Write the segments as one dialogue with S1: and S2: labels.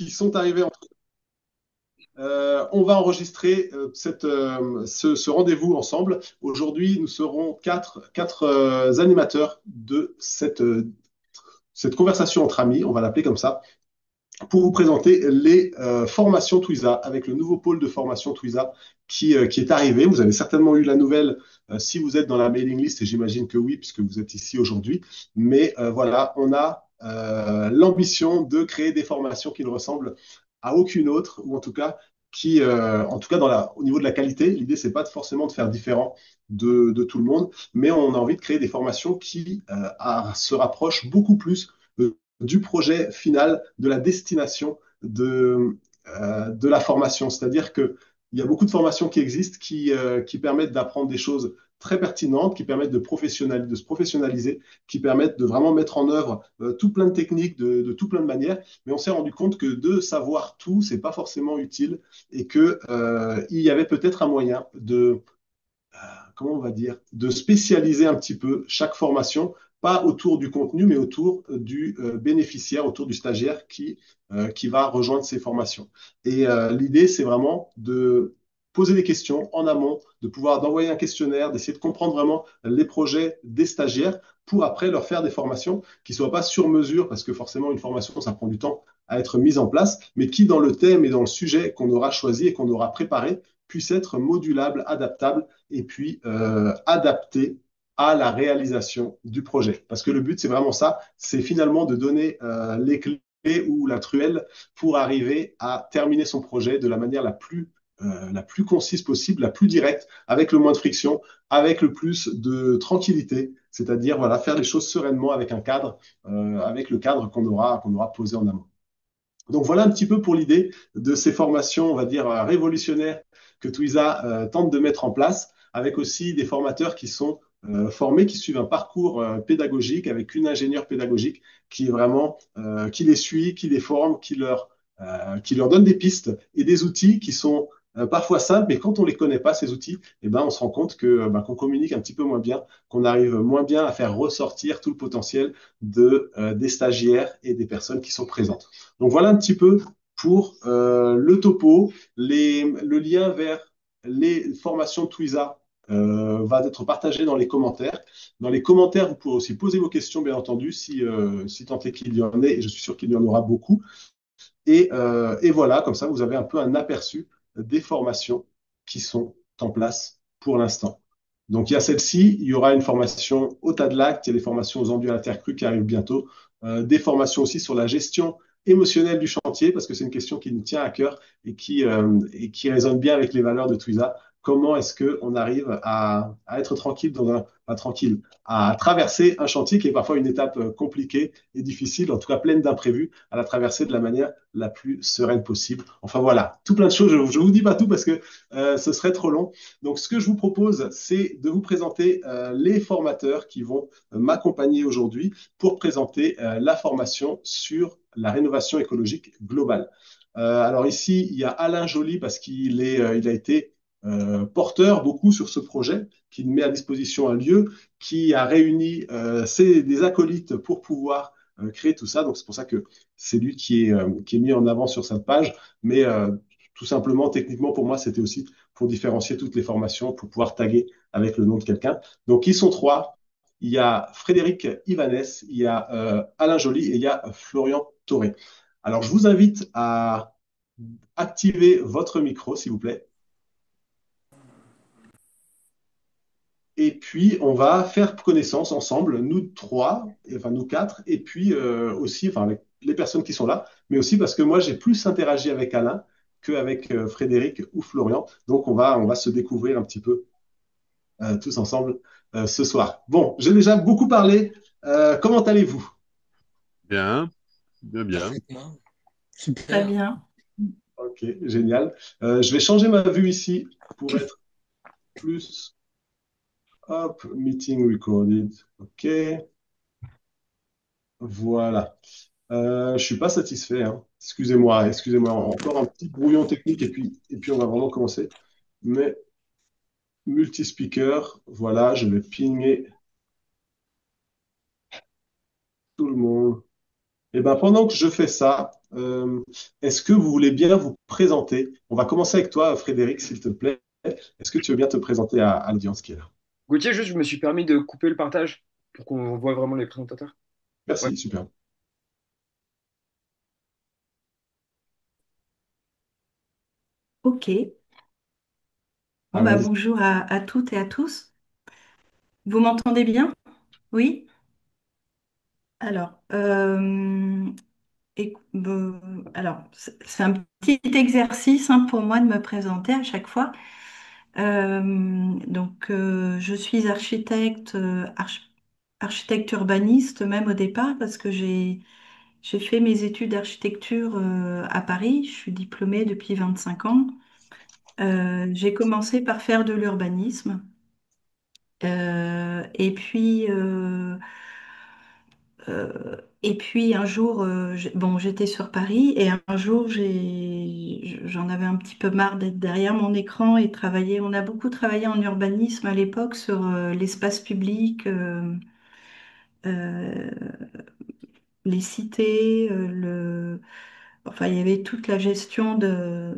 S1: qui sont arrivés. On va enregistrer ce rendez-vous ensemble. Aujourd'hui, nous serons quatre animateurs de cette conversation entre amis, on va l'appeler comme ça, pour vous présenter les formations Twiza avec le nouveau pôle de formation Twiza qui est arrivé. Vous avez certainement eu la nouvelle si vous êtes dans la mailing list, et j'imagine que oui, puisque vous êtes ici aujourd'hui. Mais voilà, on a l'ambition de créer des formations qui ne ressemblent à aucune autre, ou en tout cas en tout cas au niveau de la qualité, l'idée c'est pas forcément de faire différent de tout le monde, mais on a envie de créer des formations qui se rapprochent beaucoup plus du projet final, de la destination de la formation. C'est-à-dire qu'il y a beaucoup de formations qui existent qui permettent d'apprendre des choses très pertinentes, qui permettent de se professionnaliser, qui permettent de vraiment mettre en œuvre tout plein de techniques de tout plein de manières. Mais on s'est rendu compte que de savoir tout, c'est pas forcément utile et que il y avait peut-être un moyen comment on va dire, de spécialiser un petit peu chaque formation, pas autour du contenu, mais autour du bénéficiaire, autour du stagiaire qui va rejoindre ces formations. Et l'idée, c'est vraiment de poser des questions en amont, de pouvoir d'envoyer un questionnaire, d'essayer de comprendre vraiment les projets des stagiaires pour après leur faire des formations qui ne soient pas sur mesure, parce que forcément, une formation, ça prend du temps à être mise en place, mais qui, dans le thème et dans le sujet qu'on aura choisi et qu'on aura préparé, puisse être modulable, adaptable et puis adapté à la réalisation du projet. Parce que le but, c'est vraiment ça, c'est finalement de donner les clés ou la truelle pour arriver à terminer son projet de la manière la plus concise possible, la plus directe, avec le moins de friction, avec le plus de tranquillité, c'est-à-dire voilà, faire les choses sereinement avec un cadre, avec le cadre qu'on aura posé en amont. Donc voilà un petit peu pour l'idée de ces formations, on va dire, révolutionnaires que Twiza tente de mettre en place, avec aussi des formateurs qui sont formés, qui suivent un parcours pédagogique avec une ingénieure pédagogique qui est vraiment, qui les suit, qui les forme, qui leur donne des pistes et des outils qui sont parfois simples, mais quand on les connaît pas, ces outils, eh ben, on se rend compte que, ben, qu'on communique un petit peu moins bien, qu'on arrive moins bien à faire ressortir tout le potentiel des stagiaires et des personnes qui sont présentes. Donc voilà un petit peu pour le topo. Le lien vers les formations de Twiza va être partagé dans les commentaires. Dans les commentaires, vous pouvez aussi poser vos questions, bien entendu, si tant est qu'il y en ait, et je suis sûr qu'il y en aura beaucoup. Et voilà, comme ça, vous avez un peu un aperçu des formations qui sont en place pour l'instant. Donc, il y a celle-ci, il y aura une formation au tas de lac, il y a des formations aux enduits à la terre crue qui arrivent bientôt, des formations aussi sur la gestion émotionnelle du chantier, parce que c'est une question qui nous tient à cœur et qui résonne bien avec les valeurs de Twiza. Comment est-ce qu'on arrive à être tranquille pas tranquille, à traverser un chantier qui est parfois une étape compliquée et difficile, en tout cas pleine d'imprévus, à la traverser de la manière la plus sereine possible. Enfin voilà, tout plein de choses. Je ne vous dis pas tout parce que ce serait trop long. Donc ce que je vous propose, c'est de vous présenter les formateurs qui vont m'accompagner aujourd'hui pour présenter la formation sur la rénovation écologique globale. Alors ici, il y a Alain Joly parce il a été porteur beaucoup sur ce projet, qui met à disposition un lieu, qui a réuni des acolytes pour pouvoir créer tout ça. Donc c'est pour ça que c'est lui qui est mis en avant sur cette page. Mais tout simplement, techniquement, pour moi, c'était aussi pour différencier toutes les formations, pour pouvoir taguer avec le nom de quelqu'un. Donc ils sont trois. Il y a Frédéric Ivanès, il y a Alain Joly et il y a Florian Toré. Alors je vous invite à activer votre micro, s'il vous plaît. Et puis, on va faire connaissance ensemble, nous trois, enfin nous quatre, et puis aussi, enfin avec les personnes qui sont là, mais aussi parce que moi, j'ai plus interagi avec Alain qu'avec Frédéric ou Florian. Donc, on va se découvrir un petit peu tous ensemble ce soir. Bon, j'ai déjà beaucoup parlé. Comment allez-vous?
S2: Bien, bien, bien.
S3: Parfaitement.
S4: Très
S3: Super.
S4: bien.
S1: Ok, génial. Je vais changer ma vue ici pour être plus, hop, meeting recorded. Ok, voilà. Je suis pas satisfait, hein. Excusez-moi, encore un petit brouillon technique et puis on va vraiment commencer. Mais multi-speaker, voilà, je vais pinguer tout le monde. Eh ben, pendant que je fais ça, est-ce que vous voulez bien vous présenter? On va commencer avec toi, Frédéric, s'il te plaît. Est-ce que tu veux bien te présenter à l'audience qui est là?
S3: Gauthier, juste, je me suis permis de couper le partage pour qu'on voit vraiment les présentateurs. Ouais.
S1: Merci, super.
S4: Ok. Bon,
S1: Alors,
S4: bah,
S1: vas-y.
S4: bonjour à toutes et à tous. Vous m'entendez bien? Oui? Alors, c'est un petit exercice hein, pour moi de me présenter à chaque fois. Je suis architecte, architecte urbaniste même au départ parce que j'ai fait mes études d'architecture à Paris. Je suis diplômée depuis 25 ans. J'ai commencé par faire de l'urbanisme. Et puis un jour, j'étais sur Paris et un jour, j'en avais un petit peu marre d'être derrière mon écran et travailler. On a beaucoup travaillé en urbanisme à l'époque sur l'espace public, euh, les cités, enfin, il y avait toute la gestion de.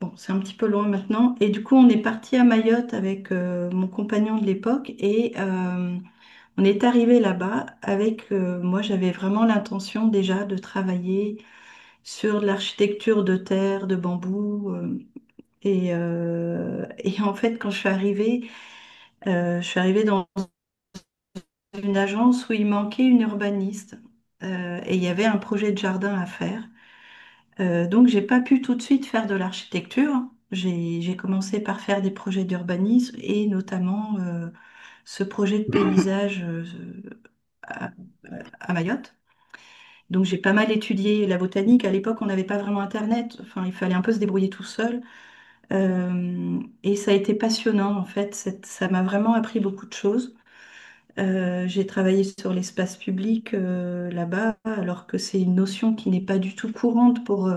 S4: Bon, c'est un petit peu loin maintenant. Et du coup, on est parti à Mayotte avec mon compagnon de l'époque et on est arrivé là-bas avec, moi j'avais vraiment l'intention déjà de travailler sur de l'architecture de terre, de bambou. Et en fait, quand je suis arrivée dans une agence où il manquait une urbaniste et il y avait un projet de jardin à faire. Donc, j'ai pas pu tout de suite faire de l'architecture. J'ai commencé par faire des projets d'urbanisme et notamment ce projet de paysage à, à Mayotte. Donc, j'ai pas mal étudié la botanique. À l'époque, on n'avait pas vraiment Internet. Enfin, il fallait un peu se débrouiller tout seul. Et ça a été passionnant, en fait. Ça m'a vraiment appris beaucoup de choses. J'ai travaillé sur l'espace public là-bas, alors que c'est une notion qui n'est pas du tout courante pour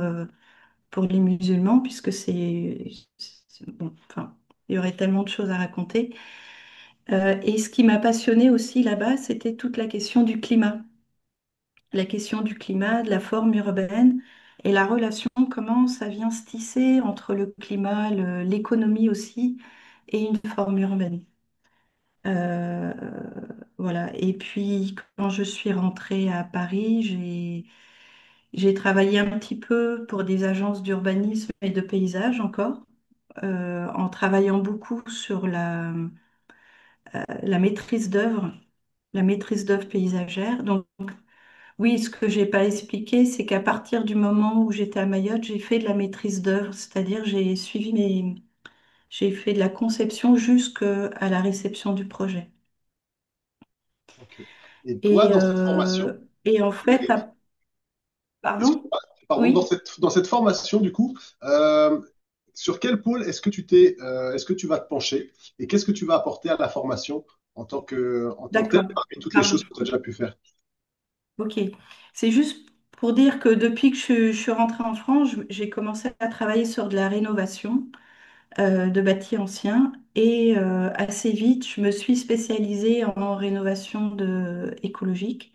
S4: les musulmans, puisque bon, enfin, il y aurait tellement de choses à raconter. Et ce qui m'a passionné aussi là-bas, c'était toute la question du climat, de la forme urbaine et la relation, comment ça vient se tisser entre le climat, l'économie aussi, et une forme urbaine. Euh, voilà. Et puis, quand je suis rentrée à Paris, j'ai travaillé un petit peu pour des agences d'urbanisme et de paysage encore, en travaillant beaucoup sur la maîtrise d'œuvre, la maîtrise d'œuvre paysagère. Donc, oui, ce que j'ai pas expliqué, c'est qu'à partir du moment où j'étais à Mayotte, j'ai fait de la maîtrise d'œuvre, c'est-à-dire j'ai fait de la conception jusqu'à la réception du projet.
S1: Ok. Et toi,
S4: Et,
S1: dans cette formation,
S4: et en fait, pardon?
S1: excuse-moi, pardon,
S4: Oui,
S1: dans cette formation, du coup, sur quel pôle est-ce que tu vas te pencher et qu'est-ce que tu vas apporter à la formation en tant que tel,
S4: d'accord.
S1: parmi toutes les
S4: Pardon.
S1: choses que tu as déjà pu faire?
S4: Ok. C'est juste pour dire que depuis que je suis rentrée en France, j'ai commencé à travailler sur de la rénovation de bâtis anciens et assez vite, je me suis spécialisée en rénovation écologique.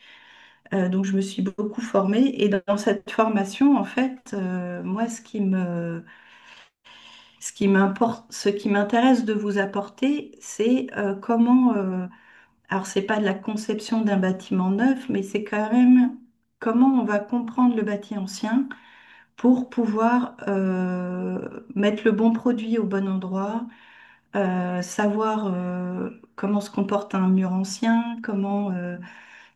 S4: Donc, je me suis beaucoup formée et dans cette formation, en fait, moi, ce qui m'intéresse de vous apporter, c'est comment, alors c'est pas de la conception d'un bâtiment neuf, mais c'est quand même comment on va comprendre le bâti ancien pour pouvoir mettre le bon produit au bon endroit, savoir comment se comporte un mur ancien,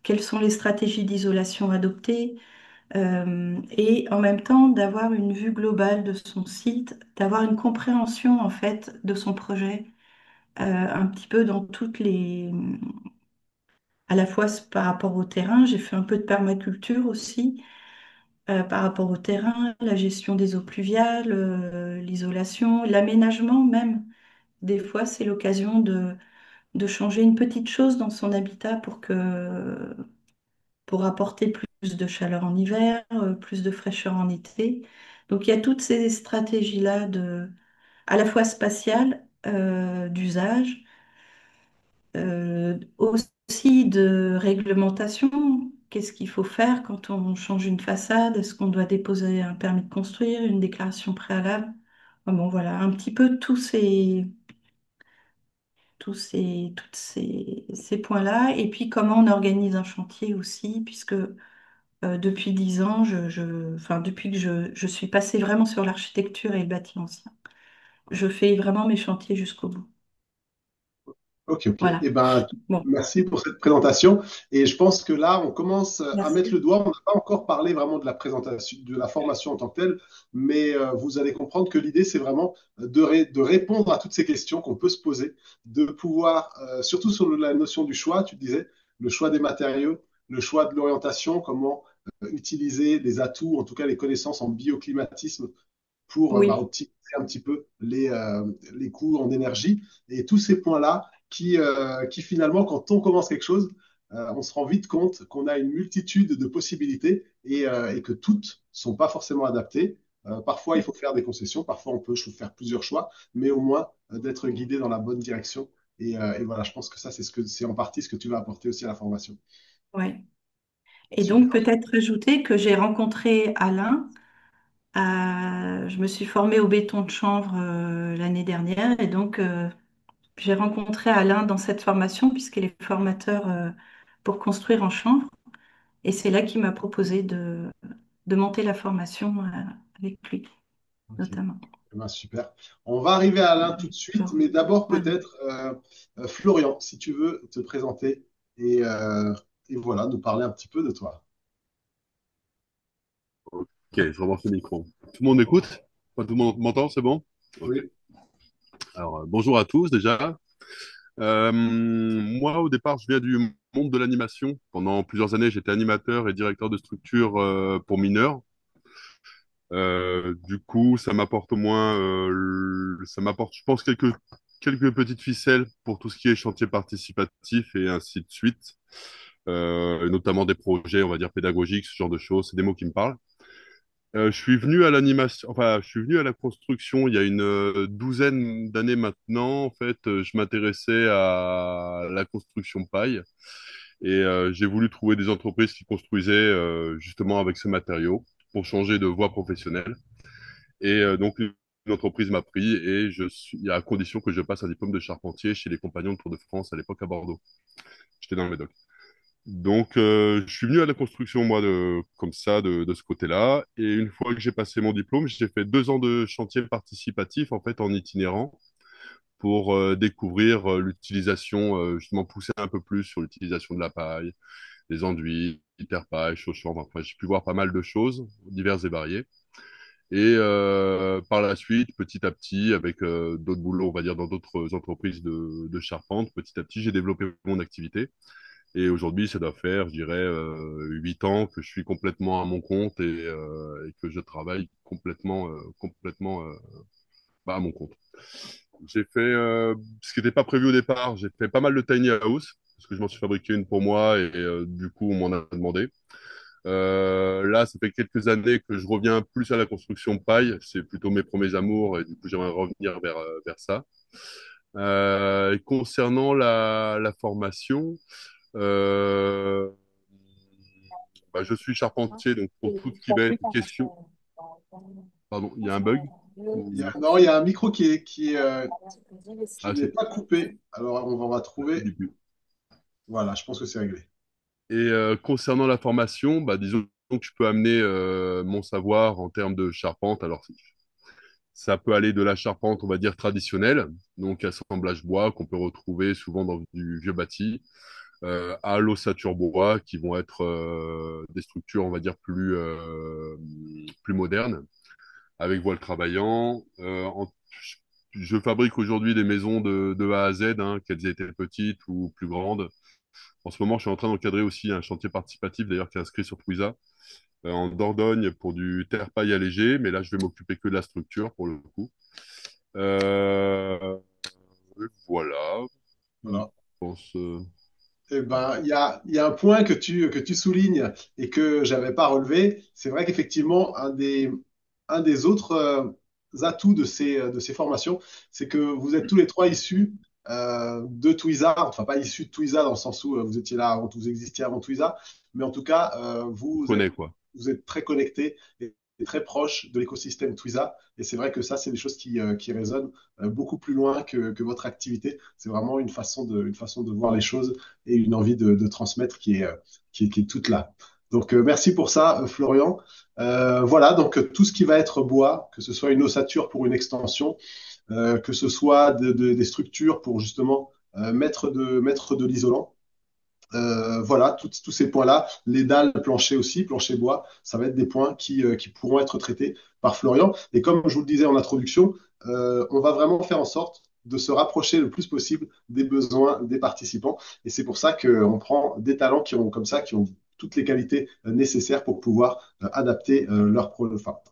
S4: quelles sont les stratégies d'isolation adoptées, et en même temps d'avoir une vue globale de son site, d'avoir une compréhension en fait de son projet, un petit peu dans à la fois par rapport au terrain, j'ai fait un peu de permaculture aussi, par rapport au terrain, la gestion des eaux pluviales, l'isolation, l'aménagement même. Des fois, c'est l'occasion de changer une petite chose dans son habitat pour apporter plus de chaleur en hiver, plus de fraîcheur en été. Donc il y a toutes ces stratégies-là à la fois spatiales, d'usage, aussi de réglementation. qu'est-ce qu'il faut faire quand on change une façade? Est-ce qu'on doit déposer un permis de construire, une déclaration préalable? Enfin bon, voilà, un petit peu ces points-là. Et puis comment on organise un chantier aussi, puisque depuis 10 ans, enfin, depuis que je suis passée vraiment sur l'architecture et le bâti ancien, je fais vraiment mes chantiers jusqu'au bout.
S1: Ok, ok.
S4: Voilà.
S1: Eh ben,
S4: Bon,
S1: merci pour cette présentation. Et je pense que là, on commence à mettre le
S4: merci.
S1: doigt. On n'a pas encore parlé vraiment de la présentation, de la formation en tant que telle, mais vous allez comprendre que l'idée, c'est vraiment de répondre à toutes ces questions qu'on peut se poser, de pouvoir, surtout sur la notion du choix, tu disais, le choix des matériaux, le choix de l'orientation, comment utiliser les atouts, en tout cas les connaissances en bioclimatisme pour
S4: Oui,
S1: optimiser un petit peu les coûts en énergie. Et tous ces points-là qui finalement, quand on commence quelque chose, on se rend vite compte qu'on a une multitude de possibilités et que toutes ne sont pas forcément adaptées. Parfois, il faut faire des concessions, parfois, on peut faire plusieurs choix, mais au moins d'être guidé dans la bonne direction. Et voilà, je pense que ça, c'est en partie ce que tu vas apporter aussi à la formation.
S4: oui. Et donc
S1: Super.
S4: peut-être ajouter que j'ai rencontré Alain. Je me suis formée au béton de chanvre l'année dernière et donc j'ai rencontré Alain dans cette formation puisqu'il est formateur pour construire en chanvre et c'est là qu'il m'a proposé de monter la formation avec lui
S1: Ok.
S4: notamment.
S1: Eh ben, super. On va arriver à Alain tout de suite, mais d'abord
S4: Voilà.
S1: peut-être Florian, si tu veux te présenter et, euh, et voilà, nous parler un petit peu de toi.
S2: Ok, je relance le micro. Tout le monde m'écoute? Enfin, tout le monde m'entend, c'est bon? Ok.
S1: Oui,
S2: Alors, bonjour à tous déjà. Moi, au départ, je viens du monde de l'animation. Pendant plusieurs années, j'étais animateur et directeur de structure pour mineurs. Du coup, ça m'apporte au moins, ça m'apporte, je pense, quelques petites ficelles pour tout ce qui est chantier participatif et ainsi de suite. Notamment des projets, on va dire, pédagogiques, ce genre de choses. C'est des mots qui me parlent. Je suis venu à l'animation, enfin, je suis venu à la construction il y a une douzaine d'années maintenant. En fait, je m'intéressais à la construction paille et j'ai voulu trouver des entreprises qui construisaient justement avec ce matériau pour changer de voie professionnelle. Et donc, une entreprise m'a pris et à condition que je passe un diplôme de charpentier chez les Compagnons de Tour de France à l'époque à Bordeaux. J'étais dans le Médoc. Donc, je suis venu à la construction, moi, comme ça, de ce côté-là. Et une fois que j'ai passé mon diplôme, j'ai fait 2 ans de chantier participatif, en fait, en itinérant, pour découvrir l'utilisation, justement, pousser un peu plus sur l'utilisation de la paille, des enduits, hyperpaille, chaussures. Enfin, j'ai pu voir pas mal de choses, diverses et variées. Et par la suite, petit à petit, avec d'autres boulots, on va dire, dans d'autres entreprises de charpente, petit à petit, j'ai développé mon activité. Et aujourd'hui, ça doit faire, je dirais, 8 ans que je suis complètement à mon compte et que je travaille complètement bah, à mon compte. J'ai fait ce qui n'était pas prévu au départ. J'ai fait pas mal de tiny house parce que je m'en suis fabriqué une pour moi et du coup, on m'en a demandé. Là, ça fait quelques années que je reviens plus à la construction paille. C'est plutôt mes premiers amours et du coup, j'aimerais revenir vers ça. Et concernant la formation, euh, bah, je suis charpentier, donc pour tout ce qui va être question. Pardon, il y a un bug?
S1: non, il y a un micro qui
S2: Ah,
S1: n'est pas coupé. Alors, on va trouver.
S2: du coup.
S1: Voilà, je pense que c'est réglé.
S2: Et concernant la formation, bah, disons que je peux amener mon savoir en termes de charpente. Alors, ça peut aller de la charpente, on va dire, traditionnelle, donc assemblage bois qu'on peut retrouver souvent dans du vieux bâti, à l'ossature bois, qui vont être des structures, on va dire, plus modernes, avec voile travaillant. Je fabrique aujourd'hui des maisons de A à Z, hein, qu'elles aient été petites ou plus grandes. En ce moment, je suis en train d'encadrer aussi un chantier participatif, d'ailleurs, qui est inscrit sur Twiza, en Dordogne pour du terre-paille allégé, mais là, je vais m'occuper que de la structure pour le coup. Euh, voilà, je
S1: Voilà.
S2: pense.
S1: Eh ben, il y a un point que tu soulignes et que j'avais pas relevé. C'est vrai qu'effectivement, un des autres atouts de ces formations, c'est que vous êtes tous les trois issus de Twiza, enfin pas issu de Twiza dans le sens où vous étiez là avant, vous existiez avant Twiza, mais en tout cas,
S2: Connais, quoi.
S1: vous êtes très connecté et très proche de l'écosystème Twiza. Et c'est vrai que ça, c'est des choses qui résonnent beaucoup plus loin que votre activité. C'est vraiment une façon de voir les choses et une envie de transmettre qui est toute là. Donc, merci pour ça, Florian. Voilà, donc tout ce qui va être bois, que ce soit une ossature pour une extension, que ce soit des structures pour justement mettre de l'isolant. Voilà, tous ces points-là, les dalles, plancher aussi, plancher bois, ça va être des points qui pourront être traités par Florian. Et comme je vous le disais en introduction, on va vraiment faire en sorte de se rapprocher le plus possible des besoins des participants. Et c'est pour ça qu'on prend des talents qui ont comme ça, qui ont toutes les qualités nécessaires pour pouvoir adapter,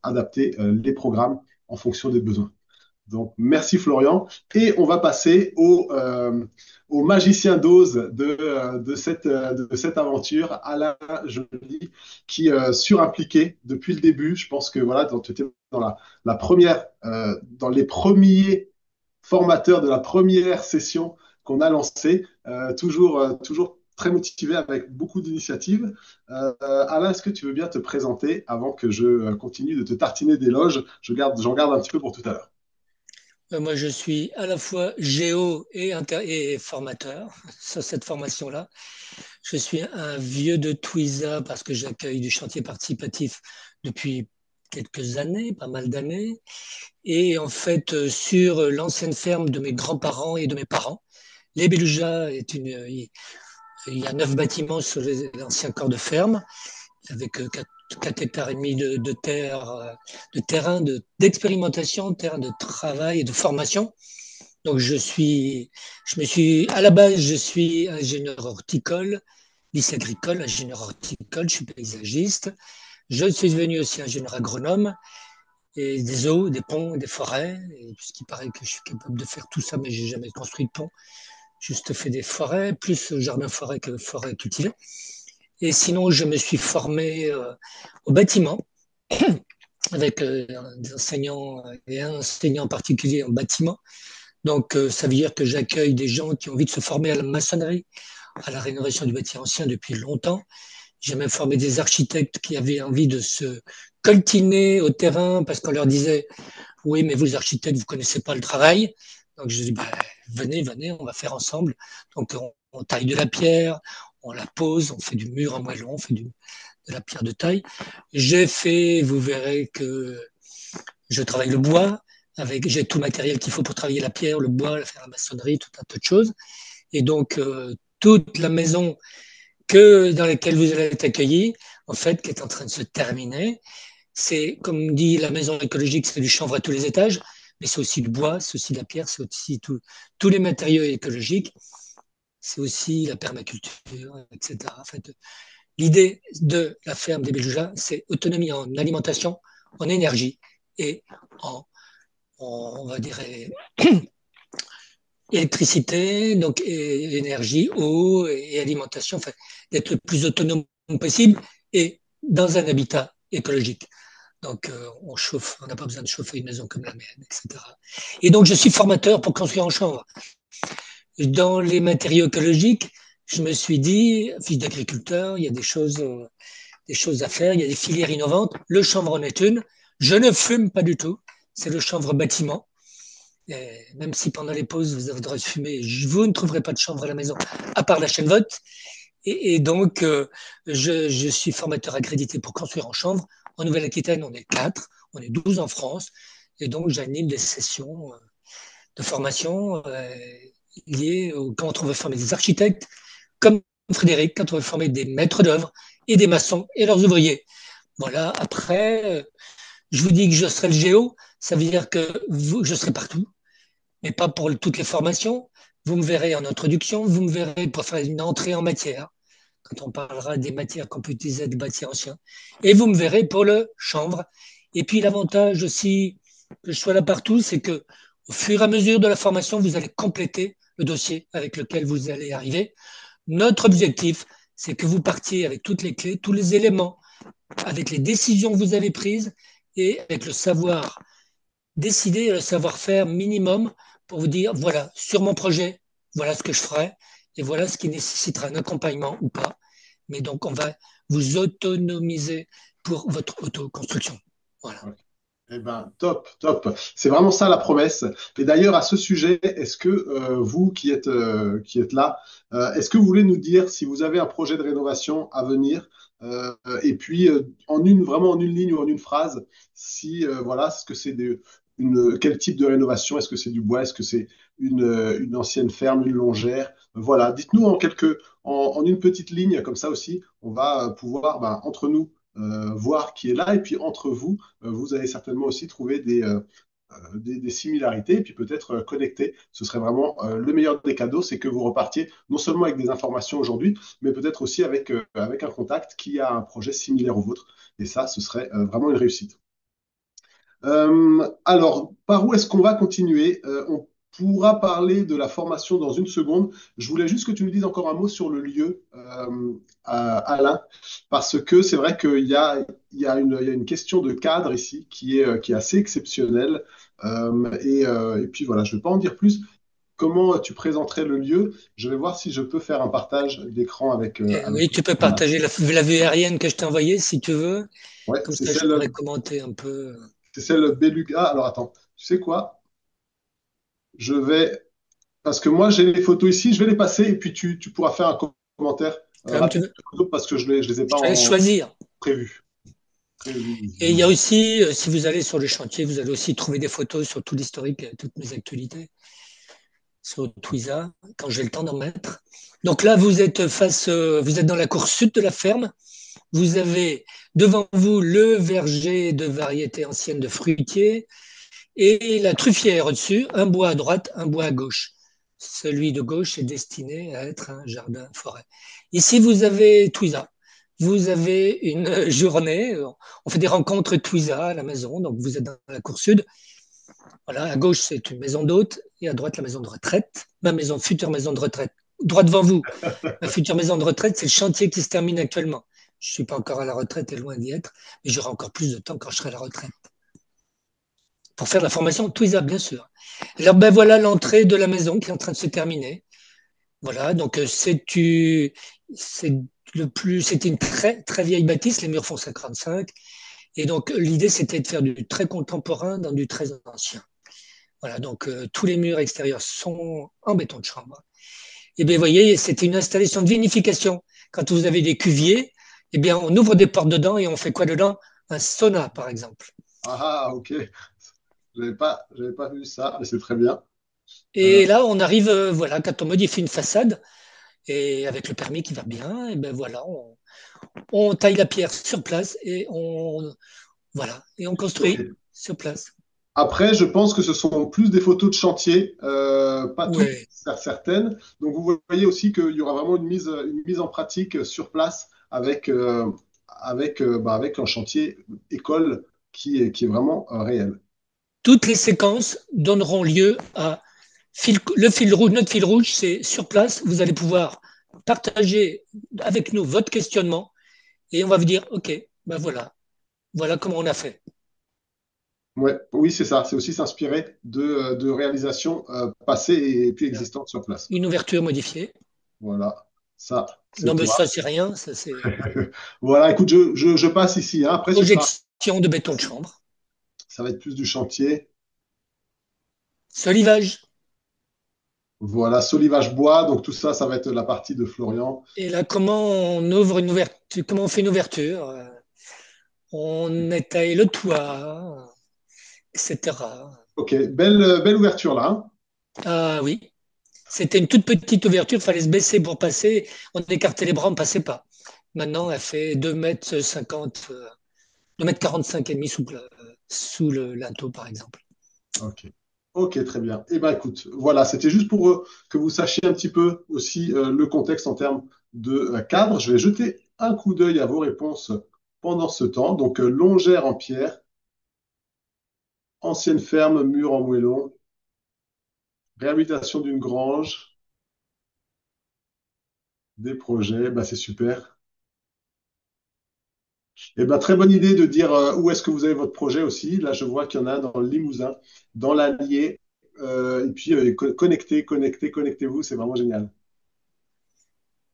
S1: adapter les programmes en fonction des besoins. Donc, merci Florian. Et on va passer au magicien d'Oz de cette aventure, Alain Joly, qui surimpliqué depuis le début. Je pense que voilà, tu étais dans la première, dans les premiers formateurs de la première session qu'on a lancée, toujours très motivé avec beaucoup d'initiatives. Alain, est-ce que tu veux bien te présenter avant que je continue de te tartiner d'éloges? J'en garde un petit peu pour tout à l'heure.
S5: Moi, je suis à la fois géo et formateur sur cette formation-là. Je suis un vieux de Twiza parce que j'accueille du chantier participatif depuis quelques années, pas mal d'années. Et en fait, sur l'ancienne ferme de mes grands-parents et de mes parents, les Beluja il y a 9 bâtiments sur l'ancien corps de ferme avec 4 hectares et demi de terre, de terrain d'expérimentation, terrain de travail et de formation. Donc à la base, je suis ingénieur horticole, lycée agricole, ingénieur horticole, je suis paysagiste. Je suis devenu aussi ingénieur agronome et des eaux, des ponts, des forêts. Et puisqu'il paraît que je suis capable de faire tout ça, mais j'ai jamais construit de pont, juste fait des forêts, plus jardin-forêt que forêt cultivée. Et sinon, je me suis formé au bâtiment avec des enseignants et un enseignant en particulier en bâtiment. Donc, ça veut dire que j'accueille des gens qui ont envie de se former à la maçonnerie, à la rénovation du bâti ancien depuis longtemps. J'ai même formé des architectes qui avaient envie de se coltiner au terrain parce qu'on leur disait « Oui, mais vous, les architectes, vous connaissez pas le travail. » Donc, je dis bah, « Venez, on va faire ensemble. » Donc, on taille de la pierre, on la pose, on fait du mur en moellon, on fait de la pierre de taille. Vous verrez que je travaille le bois, j'ai tout le matériel qu'il faut pour travailler la pierre, le bois, faire la maçonnerie, tout un tas de choses. Et donc, toute la maison dans laquelle vous allez être accueillis, en fait, qui est en train de se terminer, c'est, comme dit la maison écologique, c'est du chanvre à tous les étages, mais c'est aussi du bois, c'est aussi de la pierre, c'est aussi tous les matériaux écologiques, c'est aussi la permaculture, etc. En fait, l'idée de la ferme des Beluja, c'est autonomie en alimentation, en énergie et on va dire, électricité, donc énergie, eau et alimentation, enfin, d'être le plus autonome possible et dans un habitat écologique. Donc, on chauffe, on n'a pas besoin de chauffer une maison comme la mienne, etc. Et donc, je suis formateur pour construire en chanvre. Dans les matériaux écologiques, je me suis dit, fils d'agriculteur, il y a des choses à faire, il y a des filières innovantes. Le chanvre en est une. Je ne fume pas du tout. C'est le chanvre bâtiment. Et même si pendant les pauses, vous avez le droit de fumer, vous ne trouverez pas de chanvre à la maison, à part la chaîne vote. Et donc, je suis formateur accrédité pour construire en chanvre. En Nouvelle-Aquitaine, on est 4, on est 12 en France. Et donc, j'anime des sessions de formation liées quand on veut former des architectes, comme Frédéric, quand on veut former des maîtres d'œuvre et des maçons et leurs ouvriers. Voilà, après, je vous dis que je serai le géo, ça veut dire que je serai partout, mais pas pour toutes les formations. Vous me verrez en introduction, vous me verrez pour faire une entrée en matière, quand on parlera des matières qu'on peut utiliser des bâtis anciens. Et vous me verrez pour le chanvre. Et puis l'avantage aussi que je sois là partout, c'est que au fur et à mesure de la formation, vous allez compléter le dossier avec lequel vous allez arriver. Notre objectif, c'est que vous partiez avec toutes les clés, tous les éléments, avec les décisions que vous avez prises et avec le savoir décider, le savoir-faire minimum pour vous dire, voilà, sur mon projet, voilà ce que je ferai, et voilà ce qui nécessitera un accompagnement ou pas. Mais donc, on va vous autonomiser pour votre autoconstruction. Voilà.
S1: Ouais. Eh ben, top, top. C'est vraiment ça la promesse. Et d'ailleurs, à ce sujet, est-ce que vous qui êtes là, est-ce que vous voulez nous dire si vous avez un projet de rénovation à venir, et puis vraiment en une ligne ou en une phrase, si voilà, ce que c'est quel type de rénovation? Est-ce que c'est du bois? Est-ce que c'est une ancienne ferme, une longère? Voilà, dites-nous en une petite ligne comme ça aussi. On va pouvoir, ben, entre nous, voir qui est là, et puis entre vous vous allez certainement aussi trouver des similarités et puis peut-être connecter. Ce serait vraiment le meilleur des cadeaux, c'est que vous repartiez non seulement avec des informations aujourd'hui, mais peut-être aussi avec un contact qui a un projet similaire au vôtre. Et ça, ce serait vraiment une réussite. Alors, par où est-ce qu'on va continuer? On pourra parler de la formation dans une seconde. Je voulais juste que tu me dises encore un mot sur le lieu, Alain, parce que c'est vrai qu'il y a une question de cadre ici qui est assez exceptionnelle. Et puis voilà, je ne vais pas en dire plus. Comment tu présenterais le lieu? Je vais voir si je peux faire un partage d'écran avec
S5: Oui, tu peux
S1: voilà.
S5: partager la vue aérienne que je t'ai envoyée si tu veux.
S1: Ouais,
S5: Comme ça, je pourrais commenter un peu.
S1: c'est celle Beluga. Alors attends, tu sais quoi? Je vais Parce que moi, j'ai les photos ici, je vais les passer et puis tu pourras faire un commentaire
S5: Comme tu
S1: rapide
S5: veux.
S1: parce que je les ai
S5: Je
S1: pas
S5: te laisse choisir.
S1: prévus. Prévus,
S5: Et il y a
S1: visiblement.
S5: aussi, si vous allez sur le chantier, vous allez aussi trouver des photos sur tout l'historique, toutes mes actualités sur Twiza, quand j'ai le temps d'en mettre. Donc là, vous êtes dans la cour sud de la ferme. Vous avez devant vous le verger de variétés anciennes de fruitiers et la truffière au-dessus, un bois à droite, un bois à gauche. Celui de gauche est destiné à être un jardin-forêt. Ici, vous avez Twiza. Vous avez une journée, on fait des rencontres Twiza à la maison, donc vous êtes dans la cour sud. Voilà, à gauche, c'est une maison d'hôte et à droite, la maison de retraite, ma maison, future maison de retraite. Droit devant vous, ma future maison de retraite, c'est le chantier qui se termine actuellement. Je ne suis pas encore à la retraite et loin d'y être, mais j'aurai encore plus de temps quand je serai à la retraite. Pour faire la formation Twiza, bien sûr. Alors, ben voilà l'entrée de la maison qui est en train de se terminer. Voilà, donc c'est une très, très vieille bâtisse, les murs font 55. Et donc, l'idée, c'était de faire du très contemporain dans du très ancien. Voilà, donc tous les murs extérieurs sont en béton de chambre. Et bien, vous voyez, c'était une installation de vinification. Quand vous avez des cuviers, eh bien, on ouvre des portes dedans et on fait quoi dedans? Un sauna, par exemple.
S1: Ah, ok. J'avais pas vu ça, mais c'est très bien. Euh,
S5: Et là, on arrive, voilà, quand on modifie une façade, et avec le permis qui va bien, et ben voilà, on taille la pierre sur place voilà, et on
S1: ok.
S5: construit sur place.
S1: Après, je pense que ce sont plus des photos de chantier, pas toutes,
S5: Oui,
S1: certaines. Donc, vous voyez aussi qu'il y aura vraiment une mise en pratique sur place avec un chantier école qui est vraiment réel.
S5: toutes les séquences donneront lieu à le fil rouge. Notre fil rouge, c'est sur place, vous allez pouvoir partager avec nous votre questionnement et on va vous dire, OK, ben voilà, voilà comment on a fait.
S1: Ouais, oui, c'est ça. C'est aussi s'inspirer de réalisations passées et puis existantes sur place.
S5: Une ouverture modifiée.
S1: Voilà, ça, c'est
S5: Non, mais ça,
S1: toi.
S5: c'est rien. Ça, c'est
S1: Voilà, écoute, je passe ici, hein. Après,
S5: projection de béton de chambre.
S1: ça va être plus du chantier.
S5: Solivage.
S1: Voilà, solivage bois. Donc, tout ça, ça va être la partie de Florian.
S5: Et là, comment on ouvre une ouverture, comment on fait une ouverture? On étaye le toit, etc.
S1: Ok, belle ouverture là, hein.
S5: Ah oui, c'était une toute petite ouverture, il fallait se baisser pour passer. On écartait les bras, on ne passait pas. Maintenant, elle fait 2,50 m, 2,45 m et demi sous le linteau, par exemple.
S1: Ok. Ok, très bien. Eh bien, écoute, voilà, c'était juste pour que vous sachiez un petit peu aussi le contexte en termes de cadre. Je vais jeter un coup d'œil à vos réponses pendant ce temps. Donc, longère en pierre, ancienne ferme, mur en moellon, réhabilitation d'une grange, des projets, bah, c'est super. Eh ben, très bonne idée de dire où est-ce que vous avez votre projet aussi. Là, je vois qu'il y en a un dans le Limousin, dans l'Allier Et puis, connectez-vous, c'est vraiment génial.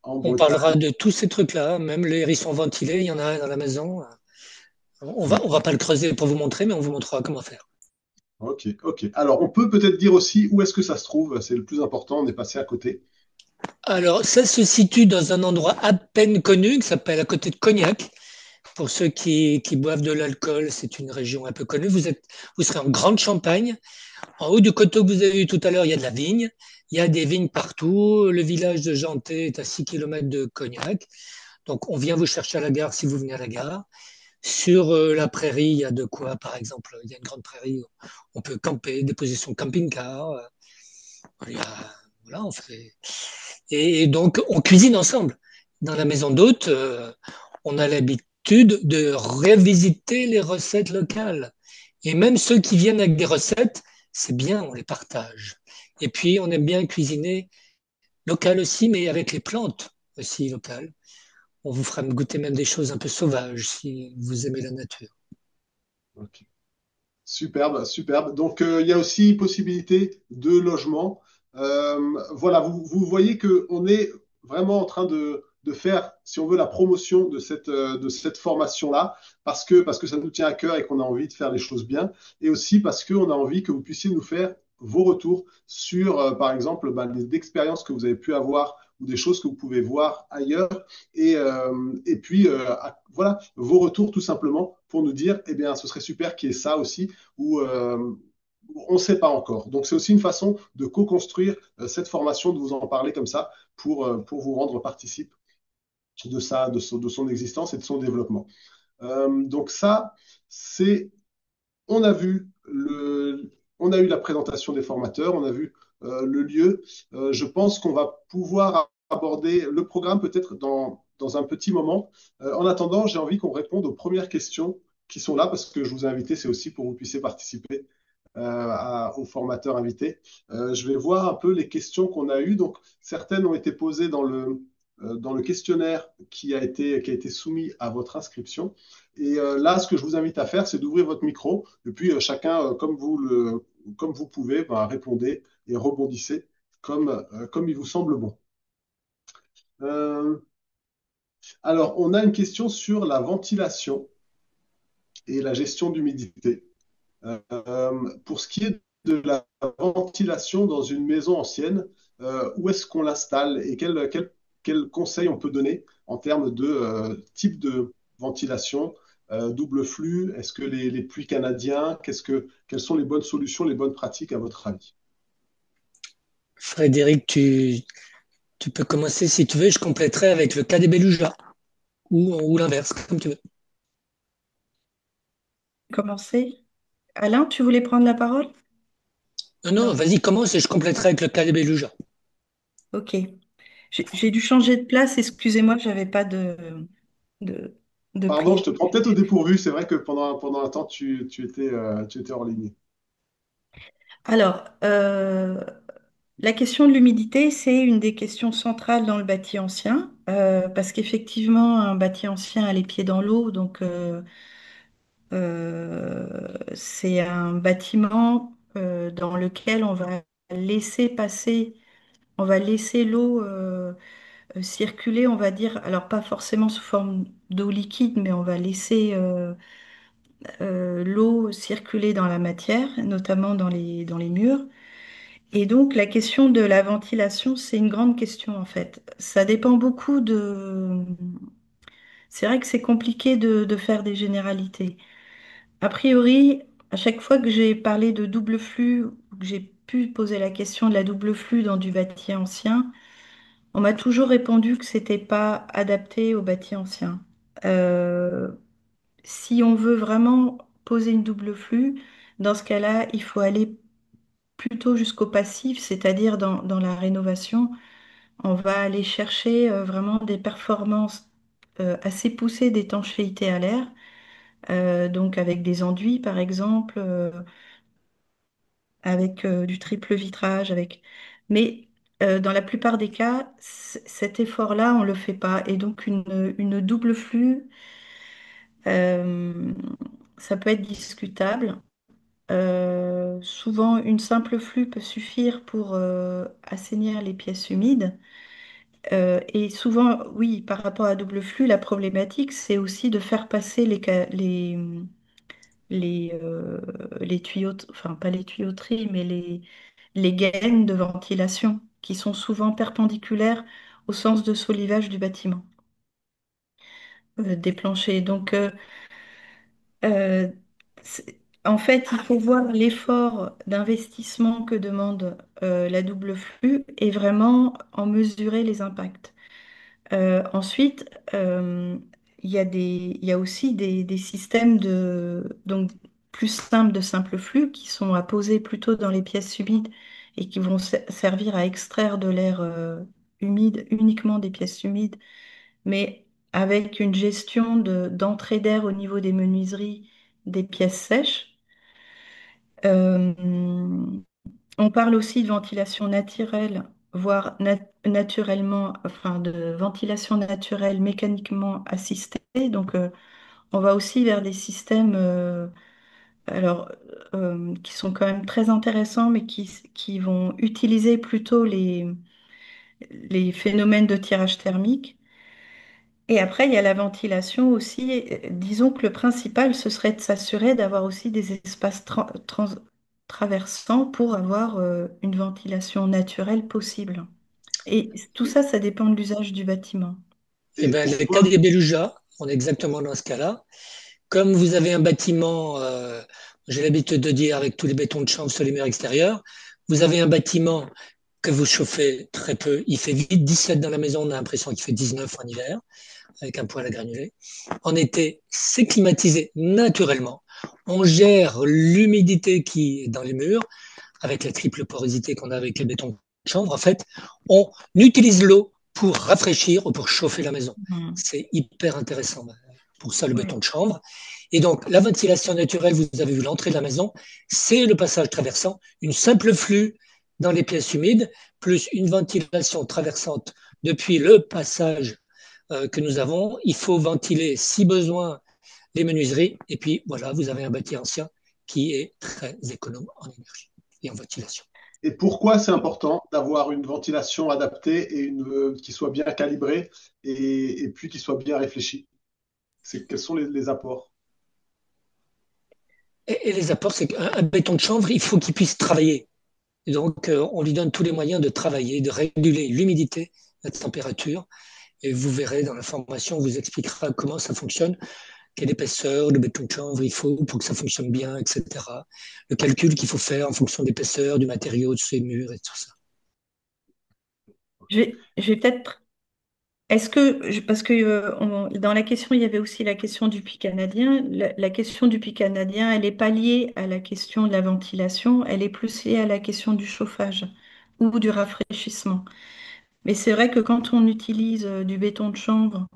S1: En
S5: On parlera
S1: Bretagne.
S5: de tous ces trucs-là, même les hérissons ventilés, il y en a un dans la maison. On va pas le creuser pour vous montrer, mais on vous montrera comment faire.
S1: Ok, ok. Alors, on peut peut-être dire aussi où est-ce que ça se trouve. C'est le plus important. On est passé à côté.
S5: Alors, ça se situe dans un endroit à peine connu qui s'appelle à côté de Cognac. Pour ceux qui boivent de l'alcool, c'est une région un peu connue. Vous serez en Grande Champagne. En haut du coteau que vous avez vu tout à l'heure, il y a de la vigne. Il y a des vignes partout. Le village de Janté est à 6 km de Cognac. Donc, on vient vous chercher à la gare si vous venez à la gare. Sur la prairie, il y a de quoi, par exemple, il y a une grande prairie où on peut camper, déposer son camping-car. Il y a- voilà, on fait... Et donc, on cuisine ensemble. Dans la maison d'hôte, on a l'habitude de revisiter les recettes locales. Et même ceux qui viennent avec des recettes, c'est bien, on les partage. Et puis, on aime bien cuisiner local aussi, mais avec les plantes aussi locales. On vous fera goûter même des choses un peu sauvages si vous aimez la nature.
S1: Ok. Superbe, superbe. Donc, il y a aussi possibilité de logement. Voilà, vous voyez qu'on est vraiment en train de faire, si on veut, la promotion de cette formation-là, parce que ça nous tient à cœur et qu'on a envie de faire les choses bien, et aussi parce qu'on a envie que vous puissiez nous faire vos retours sur, par exemple, bah, les expériences que vous avez pu avoir ou des choses que vous pouvez voir ailleurs. Et puis, voilà, vos retours tout simplement pour nous dire, eh bien, ce serait super qu'il y ait ça aussi où on ne sait pas encore. Donc, c'est aussi une façon de co-construire cette formation, de vous en parler comme ça, pour vous rendre participe de ça, de son existence et de son développement. Donc, ça, c'est, on a vu on a eu la présentation des formateurs, on a vu le lieu. Je pense qu'on va pouvoir aborder le programme peut-être dans un petit moment. En attendant, j'ai envie qu'on réponde aux premières questions qui sont là parce que je vous ai invité, c'est aussi pour que vous puissiez participer aux formateurs invités. Je vais voir un peu les questions qu'on a eues. Donc, certaines ont été posées dans le questionnaire qui a été soumis à votre inscription. Et là, ce que je vous invite à faire, c'est d'ouvrir votre micro. Et puis, chacun, comme vous pouvez, bah, répondez et rebondissez comme il vous semble bon. Euh, alors, on a une question sur la ventilation et la gestion d'humidité. Pour ce qui est de la ventilation dans une maison ancienne, où est-ce qu'on l'installe et quel conseil on peut donner en termes de type de ventilation, double flux, est-ce que les puits canadiens, quelles sont les bonnes solutions, les bonnes pratiques à votre avis?
S5: Frédéric, tu peux commencer si tu veux. Je compléterai avec le cas des Beluga ou l'inverse, comme tu veux.
S4: Commencer. Alain, tu voulais prendre la parole?
S5: Non, non,
S4: Non.
S5: vas-y, commence et je compléterai avec le cas des Beluga.
S4: Ok. J'ai dû changer de place. Excusez-moi, j'avais pas de, de
S1: Pardon, je
S4: prise.
S1: te prends peut-être au dépourvu. C'est vrai que pendant un temps, tu étais hors ligne.
S4: Alors, la question de l'humidité, c'est une des questions centrales dans le bâti ancien, parce qu'effectivement, un bâti ancien a les pieds dans l'eau, donc c'est un bâtiment dans lequel on va laisser l'eau circuler, on va dire, alors pas forcément sous forme d'eau liquide, mais on va laisser l'eau circuler dans la matière, notamment dans les murs. Et donc, la question de la ventilation, c'est une grande question en fait. Ça dépend beaucoup de... C'est vrai que c'est compliqué de faire des généralités. A priori, à chaque fois que j'ai parlé de double flux, ou que j'ai pu poser la question de la double flux dans du bâti ancien, on m'a toujours répondu que c'était pas adapté au bâti ancien. Euh, Si on veut vraiment poser une double flux, dans ce cas-là, il faut aller plutôt jusqu'au passif, c'est-à-dire dans la rénovation. On va aller chercher vraiment des performances assez poussées d'étanchéité à l'air, donc avec des enduits par exemple, avec du triple vitrage, avec... Mais dans la plupart des cas, cet effort-là, on ne le fait pas. Et donc une double flux, euh, ça peut être discutable. souvent une simple flue peut suffire pour assainir les pièces humides. Et souvent, oui, par rapport à double flux, la problématique, c'est aussi de faire passer les tuyaux, enfin pas les tuyauteries, mais les gaines de ventilation qui sont souvent perpendiculaires au sens de solivage du bâtiment, des planchers. Donc, euh, en fait, il faut voir l'effort d'investissement que demande la double flux et vraiment en mesurer les impacts. Ensuite, il y a aussi des systèmes donc, plus simples de simple flux qui sont à poser plutôt dans les pièces humides et qui vont servir à extraire de l'air humide, uniquement des pièces humides, mais avec une gestion d'entrée d'air au niveau des menuiseries des pièces sèches. Euh, on parle aussi de ventilation naturelle, voire naturellement, enfin de ventilation naturelle mécaniquement assistée. Donc, on va aussi vers des systèmes alors, qui sont quand même très intéressants, mais qui vont utiliser plutôt les phénomènes de tirage thermique. Et après, il y a la ventilation aussi. Disons que le principal, ce serait de s'assurer d'avoir aussi des espaces traversants pour avoir une ventilation naturelle possible. Et tout ça, ça dépend de l'usage du bâtiment.
S5: Eh
S1: Et
S5: bien, le cas
S1: pourquoi?
S5: des Beluga, on est exactement dans ce cas-là. Comme vous avez un bâtiment, j'ai l'habitude de dire avec tous les bétons de chanvre sur les murs extérieurs, vous avez un bâtiment que vous chauffez très peu, il fait vite 17 dans la maison, on a l'impression qu'il fait 19 en hiver, avec un poêle à granulés. En été, c'est climatisé naturellement. On gère l'humidité qui est dans les murs, avec la triple porosité qu'on a avec les bétons de chanvre. En fait, on utilise l'eau pour rafraîchir ou pour chauffer la maison.
S4: Mhm.
S5: C'est hyper intéressant pour ça, le béton
S4: Oui.
S5: de chanvre. Et donc, la ventilation naturelle, vous avez vu l'entrée de la maison, c'est le passage traversant, une simple flux dans les pièces humides, plus une ventilation traversante depuis le passage que nous avons. Il faut ventiler, si besoin, les menuiseries. Et puis, voilà, vous avez un bâti ancien qui est très économe en énergie et en ventilation.
S1: Et pourquoi c'est important d'avoir une ventilation adaptée et qui soit bien calibrée et puis qui soit bien réfléchie? Quels sont les apports?
S5: Et les apports, c'est qu'un béton de chanvre, il faut qu'il puisse travailler. Et donc, on lui donne tous les moyens de travailler, de réguler l'humidité, la température. Et vous verrez dans la formation, on vous expliquera comment ça fonctionne, quelle épaisseur de béton de chanvre il faut pour que ça fonctionne bien, etc. Le calcul qu'il faut faire en fonction de l'épaisseur du matériau de ces murs et tout ça.
S4: Je vais peut-être. Est-ce que, parce que dans la question, il y avait aussi la question du puits canadien. La question du puits canadien, elle n'est pas liée à la question de la ventilation, elle est plus liée à la question du chauffage ou du rafraîchissement. Mais c'est vrai que quand on utilise du béton de chanvre,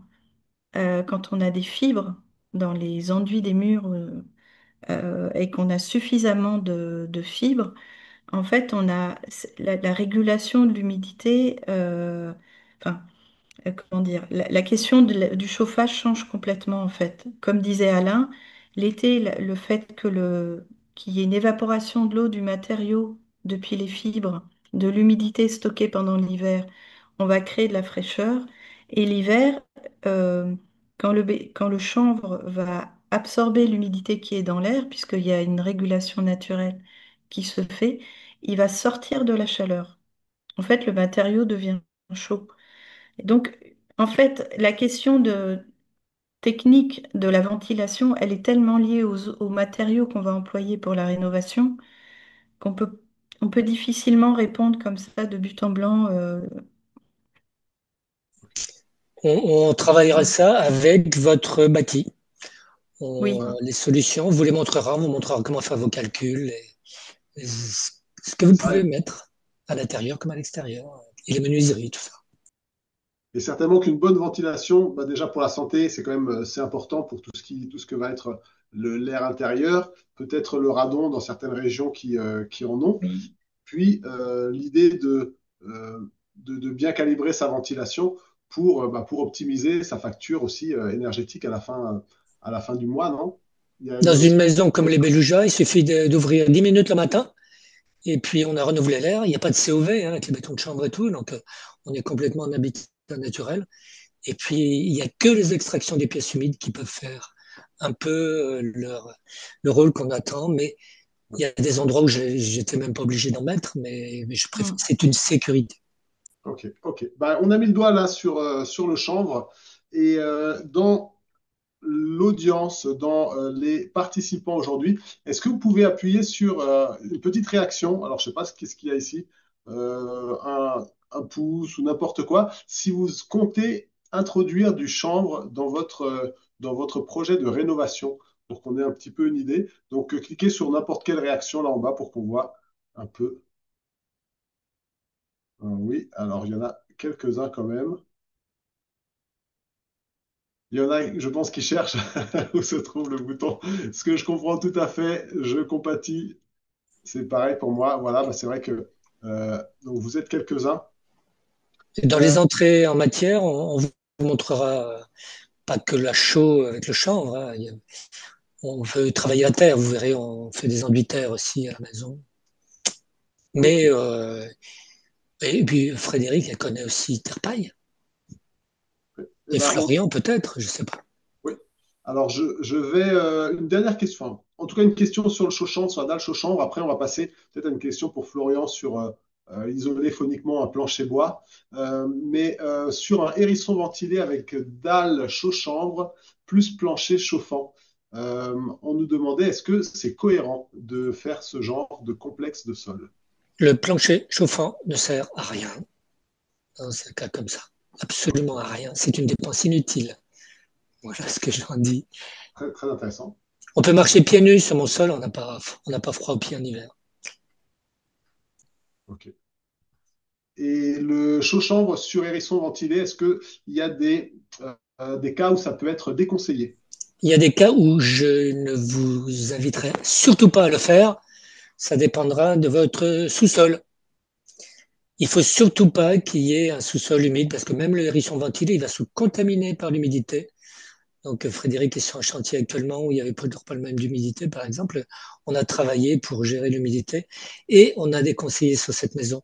S4: quand on a des fibres dans les enduits des murs et qu'on a suffisamment de fibres, en fait, on a la régulation de l'humidité. Enfin, comment dire, la question du chauffage change complètement en fait. Comme disait Alain, l'été, le fait qu'il y ait une évaporation de l'eau du matériau depuis les fibres, de l'humidité stockée pendant l'hiver, on va créer de la fraîcheur. Et l'hiver, euh, quand le chanvre va absorber l'humidité qui est dans l'air, puisqu'il y a une régulation naturelle qui se fait, il va sortir de la chaleur. En fait, le matériau devient chaud. Et donc, en fait, la question technique de la ventilation, elle est tellement liée aux matériaux qu'on va employer pour la rénovation on peut difficilement répondre comme ça de but en blanc.
S5: On travaillera
S4: Voilà.
S5: ça avec votre bâti.
S4: Oui.
S5: Les solutions, on vous les montrera, on vous montrera comment faire vos calculs et ce que vous pouvez
S1: Ouais.
S5: mettre à l'intérieur comme à l'extérieur, et les menuiseries, tout ça.
S1: Et certainement qu'une bonne ventilation, bah déjà pour la santé, c'est quand même c'est important pour tout ce que va être l'air intérieur, peut-être le radon dans certaines régions qui en ont.
S4: Oui.
S1: Puis l'idée de bien calibrer sa ventilation pour optimiser sa facture aussi énergétique à la fin du mois, non? Il y
S5: Dans
S1: a
S5: une
S1: aussi.
S5: maison comme les Beluga, il suffit d'ouvrir 10 minutes le matin Et puis, on a renouvelé l'air. Il n'y a pas de COV avec les bétons de chambre et tout. Donc, on est complètement en habitat naturel. Et puis, il n'y a que les extractions des pièces humides qui peuvent faire un peu le rôle qu'on attend. Mais il y a des endroits où j'étais même pas obligé d'en mettre, mais je préfère.
S4: Mm.
S5: C'est une sécurité.
S1: Ok, ok. Bah, on a mis le doigt là sur le chanvre et dans l'audience, dans les participants aujourd'hui, est-ce que vous pouvez appuyer sur une petite réaction? Alors, je sais pas qu'est-ce qu'il y a ici, un pouce ou n'importe quoi. Si vous comptez introduire du chanvre dans votre projet de rénovation, pour qu'on ait un petit peu une idée. Donc, cliquez sur n'importe quelle réaction là en bas pour qu'on voit un peu. Oui, alors il y en a quelques-uns quand même. Il y en a, je pense, qui cherchent où se trouve le bouton. Ce que je comprends tout à fait, je compatis. C'est pareil pour moi. Voilà, bah, c'est vrai que donc vous êtes quelques-uns.
S5: Dans
S1: Euh,
S5: les entrées en matière, on vous montrera pas que la chaux avec le chanvre, hein. On veut travailler la terre, vous verrez, on fait des enduits terre aussi à la maison.
S1: ok.
S5: Mais, et puis Frédéric, elle connaît aussi Terre-Paille.
S1: Eh
S5: Et
S1: ben,
S5: Florian, peut-être, je sais pas.
S1: oui. Alors, je vais une dernière question. Enfin, en tout cas, une question sur le Chauchamp, sur la dalle Chauchamp. Après, on va passer peut-être à une question pour Florian sur isoler phoniquement un plancher bois. Mais sur un hérisson ventilé avec dalle chaud-chambre plus plancher chauffant, on nous demandait est-ce que c'est cohérent de faire ce genre de complexe de sol?
S5: Le plancher chauffant ne sert à rien dans un cas comme ça. Absolument à rien. C'est une dépense inutile. Voilà ce que j'en dis.
S1: Très, très intéressant.
S5: On peut marcher pieds nus sur mon sol, on n'a pas froid aux pieds en hiver.
S1: Ok. Et le chaud-chambre sur hérisson ventilé, est-ce qu'il y a des cas où ça peut être déconseillé?
S5: Il y a des cas où je ne vous inviterai surtout pas à le faire. Ça dépendra de votre sous-sol. Il faut surtout pas qu'il y ait un sous-sol humide parce que même le hérisson ventilé, il va se contaminer par l'humidité. Donc, Frédéric est sur un chantier actuellement où il n'y avait toujours pas le même d'humidité, par exemple. On a travaillé pour gérer l'humidité et on a déconseillé sur cette maison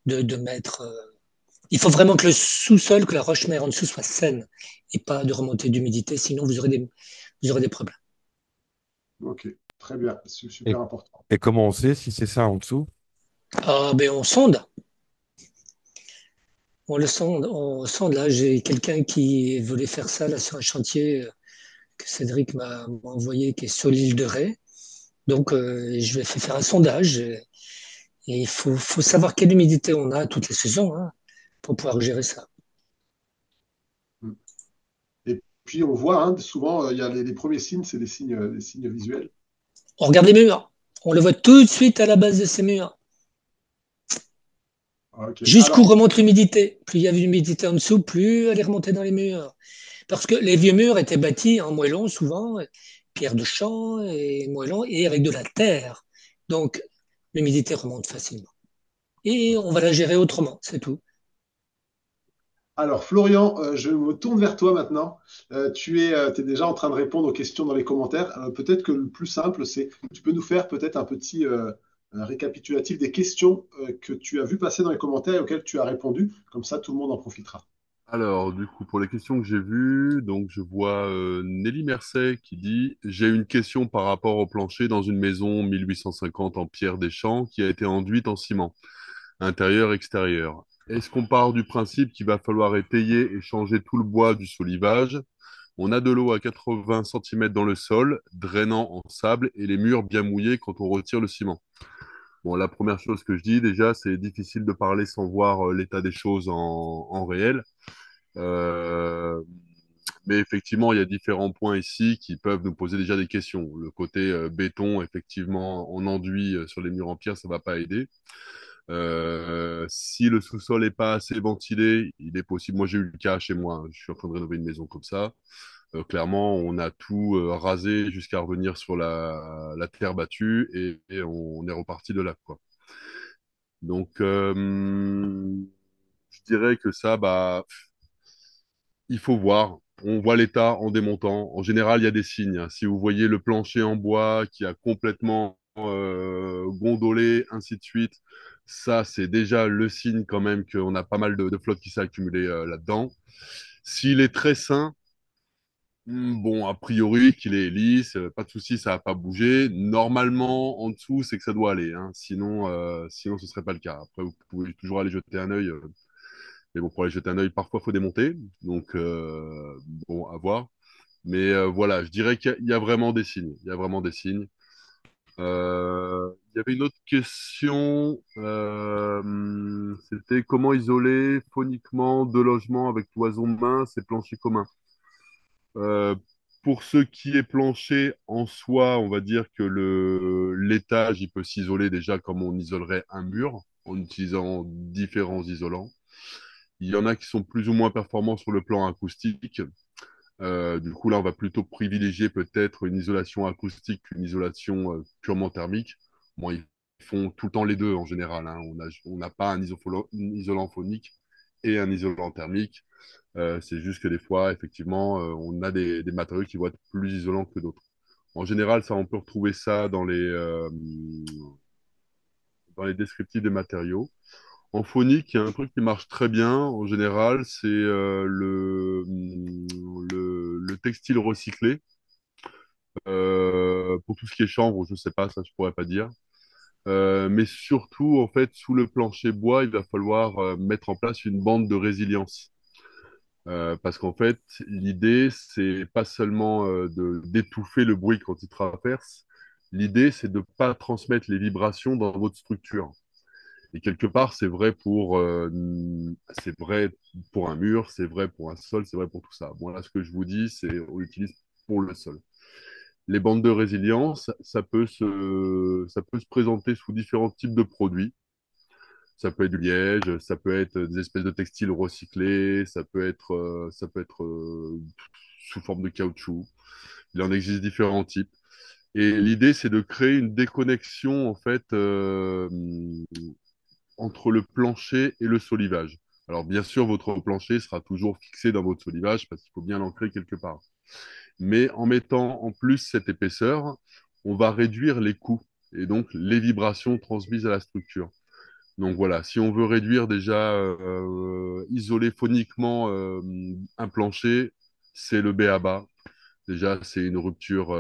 S5: de mettre. Il faut vraiment que le sous-sol, que la roche-mère en dessous soit saine et pas de remontée d'humidité, sinon vous aurez des problèmes.
S1: Ok, très bien,
S6: Et,
S1: super important.
S6: et comment on sait si c'est ça en dessous?
S5: Ah, ben on sonde. On sonde. Là, j'ai quelqu'un qui voulait faire ça là, sur un chantier que Cédric m'a envoyé, qui est sur l'île de Ré. Donc, je vais faire un sondage. Et il faut savoir quelle humidité on a toutes les saisons hein, pour pouvoir gérer ça.
S1: Mm. Et puis on voit hein, souvent, il y a les premiers signes, c'est des signes visuels.
S5: On regarde les murs. On le voit tout de suite à la base de ces murs.
S1: Ok,
S5: Jusqu'où
S1: alors,
S5: remonte l'humidité. Plus il y avait l'humidité en dessous, plus elle est remontée dans les murs. Parce que les vieux murs étaient bâtis en moellon souvent, pierre de champ et moellon, et avec de la terre. Donc l'humidité remonte facilement. Et on va la gérer autrement, c'est tout.
S1: alors Florian, je me tourne vers toi maintenant. T'es déjà en train de répondre aux questions dans les commentaires. Peut-être que le plus simple, c'est tu peux nous faire peut-être un petit un récapitulatif des questions que tu as vues passer dans les commentaires et auxquelles tu as répondu. Comme ça, tout le monde en profitera.
S2: Alors, du coup, pour les questions que j'ai vues, donc je vois Nelly Mercet qui dit: J'ai une question par rapport au plancher dans une maison 1850 en pierre des champs qui a été enduite en ciment, intérieur-extérieur. Est-ce qu'on part du principe qu'il va falloir étayer et changer tout le bois du solivage? On a de l'eau à 80 centimètres dans le sol, drainant en sable et les murs bien mouillés quand on retire le ciment. Bon, la première chose que je dis déjà, c'est difficile de parler sans voir l'état des choses en réel. Euh, mais effectivement, il y a différents points ici qui peuvent nous poser déjà des questions. Le côté béton, effectivement, en enduit sur les murs en pierre, ça va pas aider. Si le sous-sol n'est pas assez ventilé, il est possible. Moi, j'ai eu le cas chez moi. Hein. Je suis en train de rénover une maison comme ça. Clairement, on a tout rasé jusqu'à revenir sur la terre battue et on est reparti de là, quoi. Donc, je dirais que ça, bah, il faut voir. On voit l'état en démontant. En général, il y a des signes. Hein. Si vous voyez le plancher en bois qui a complètement gondolé, ainsi de suite. Ça, c'est déjà le signe quand même qu'on a pas mal de flotte qui s'est accumulée là-dedans. S'il est très sain, bon, a priori, qu'il est lisse, pas de souci, ça va pas bouger. Normalement, en dessous, c'est que ça doit aller, hein. Sinon, ce serait pas le cas. Après, vous pouvez toujours aller jeter un œil. Mais bon, pour aller jeter un œil, parfois, faut démonter. Donc, bon, à voir. Mais voilà, je dirais qu'il y a vraiment des signes. Il y a vraiment des signes. Il y avait une autre question. C'était comment isoler phoniquement deux logements avec toison mince et plancher commun. Euh, pour ce qui est plancher en soi, on va dire que l'étage, il peut s'isoler déjà comme on isolerait un mur en utilisant différents isolants. Il y en a qui sont plus ou moins performants sur le plan acoustique. Du coup, là, on va plutôt privilégier peut-être une isolation acoustique qu'une isolation purement thermique. Bon, ils font tout le temps les deux en général, hein. On n'a pas un isolant phonique et un isolant thermique. C'est juste que des fois, effectivement, on a des matériaux qui vont être plus isolants que d'autres. En général, ça, on peut retrouver ça dans les descriptifs des matériaux. En phonique, il y a un truc qui marche très bien en général, c'est le textile recyclé. Pour tout ce qui est chambre, je sais pas, ça je pourrais pas dire. Mais surtout, en fait, sous le plancher bois, il va falloir mettre en place une bande de résilience. Parce qu'en fait, l'idée, c'est pas seulement d'étouffer le bruit quand il traverse. L'idée, c'est de pas transmettre les vibrations dans votre structure. Et quelque part, c'est vrai pour un mur, c'est vrai pour un sol, c'est vrai pour tout ça. Bon, là, ce que je vous dis, c'est on l'utilise pour le sol. Les bandes de résilience, ça peut se présenter sous différents types de produits. Ça peut être du liège, ça peut être des espèces de textiles recyclés, ça peut être sous forme de caoutchouc. Il en existe différents types. Et l'idée, c'est de créer une déconnexion en fait entre le plancher et le solivage. Alors bien sûr, votre plancher sera toujours fixé dans votre solivage parce qu'il faut bien l'ancrer quelque part. Mais en mettant en plus cette épaisseur, on va réduire les coûts et donc les vibrations transmises à la structure. Donc voilà, si on veut réduire déjà, isoler phoniquement un plancher, c'est le b.a.-ba. Déjà, c'est une rupture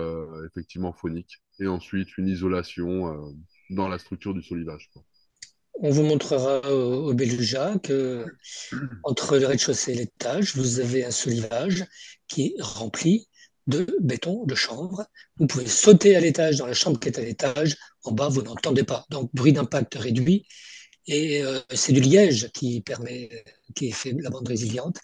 S2: effectivement phonique et ensuite une isolation dans la structure du solivage, quoi.
S5: On vous montrera au Beluga que entre le rez-de-chaussée et l'étage, vous avez un solivage qui est rempli de béton de chambre. Vous pouvez sauter à l'étage dans la chambre qui est à l'étage. En bas, vous n'entendez pas. Donc, bruit d'impact réduit. Et c'est du liège qui fait la bande résiliente.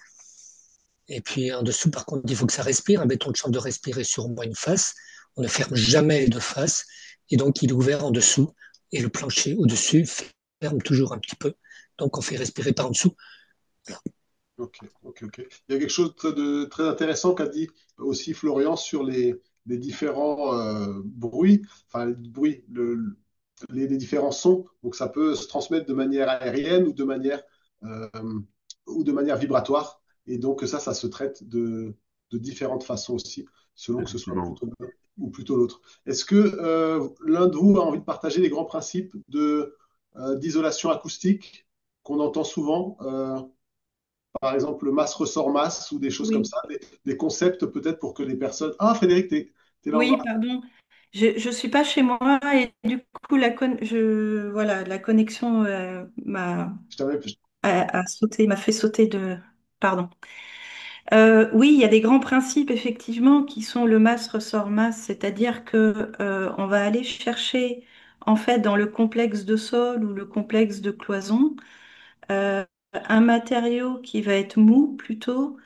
S5: Et puis en dessous, par contre, il faut que ça respire. Un béton de chambre de respirer sur au moins une face. On ne ferme jamais les deux faces. Et donc, il est ouvert en dessous. Et le plancher au-dessus ferme toujours un petit peu. Donc, on fait respirer par en dessous. Voilà.
S1: Ok, ok, ok. Il y a quelque chose de très intéressant qu'a dit aussi Florian sur les différents bruits, enfin les bruits, les différents sons. Donc ça peut se transmettre de manière aérienne euh, ou de manière vibratoire. Et donc ça se traite de différentes façons aussi, selon que ce soit
S2: Effectivement.
S1: plutôt l'un ou plutôt l'autre. Est-ce que l'un de vous a envie de partager les grands principes d'isolation acoustique qu'on entend souvent? Par exemple, le masse ressort masse ou des choses comme
S4: Oui,
S1: ça, des concepts peut-être pour que les personnes. Ah, Frédéric, t'es là en
S4: oui,
S1: bas.
S4: pardon. Je suis pas chez moi et du coup voilà, la connexion
S1: Je t'avais.
S4: a sauté, m'a fait sauter de. Pardon. Oui, il y a des grands principes effectivement qui sont le masse ressort masse, c'est-à-dire que on va aller chercher en fait dans le complexe de sol ou le complexe de cloison euh, un matériau qui va être mou plutôt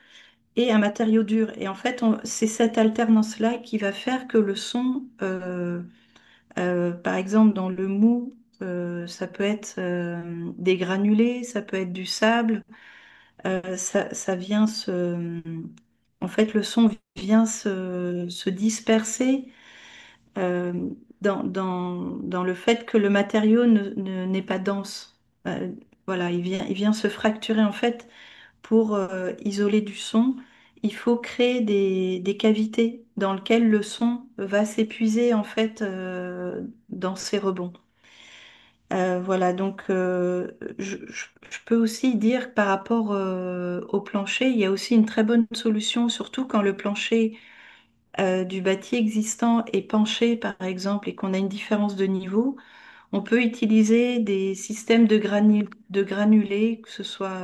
S4: et un matériau dur. Et en fait, c'est cette alternance-là qui va faire que le son, par exemple dans le mou, ça peut être des granulés, ça peut être du sable, ça vient en fait, le son vient se disperser euh, dans le fait que le matériau n'est pas dense. Voilà, il vient se fracturer en fait pour isoler du son. il faut créer des cavités dans lesquelles le son va s'épuiser en fait dans ces rebonds. Voilà, donc je peux aussi dire que par rapport au plancher, il y a aussi une très bonne solution, surtout quand le plancher du bâti existant est penché, par exemple, et qu'on a une différence de niveau. On peut utiliser des systèmes de granulés, que ce soit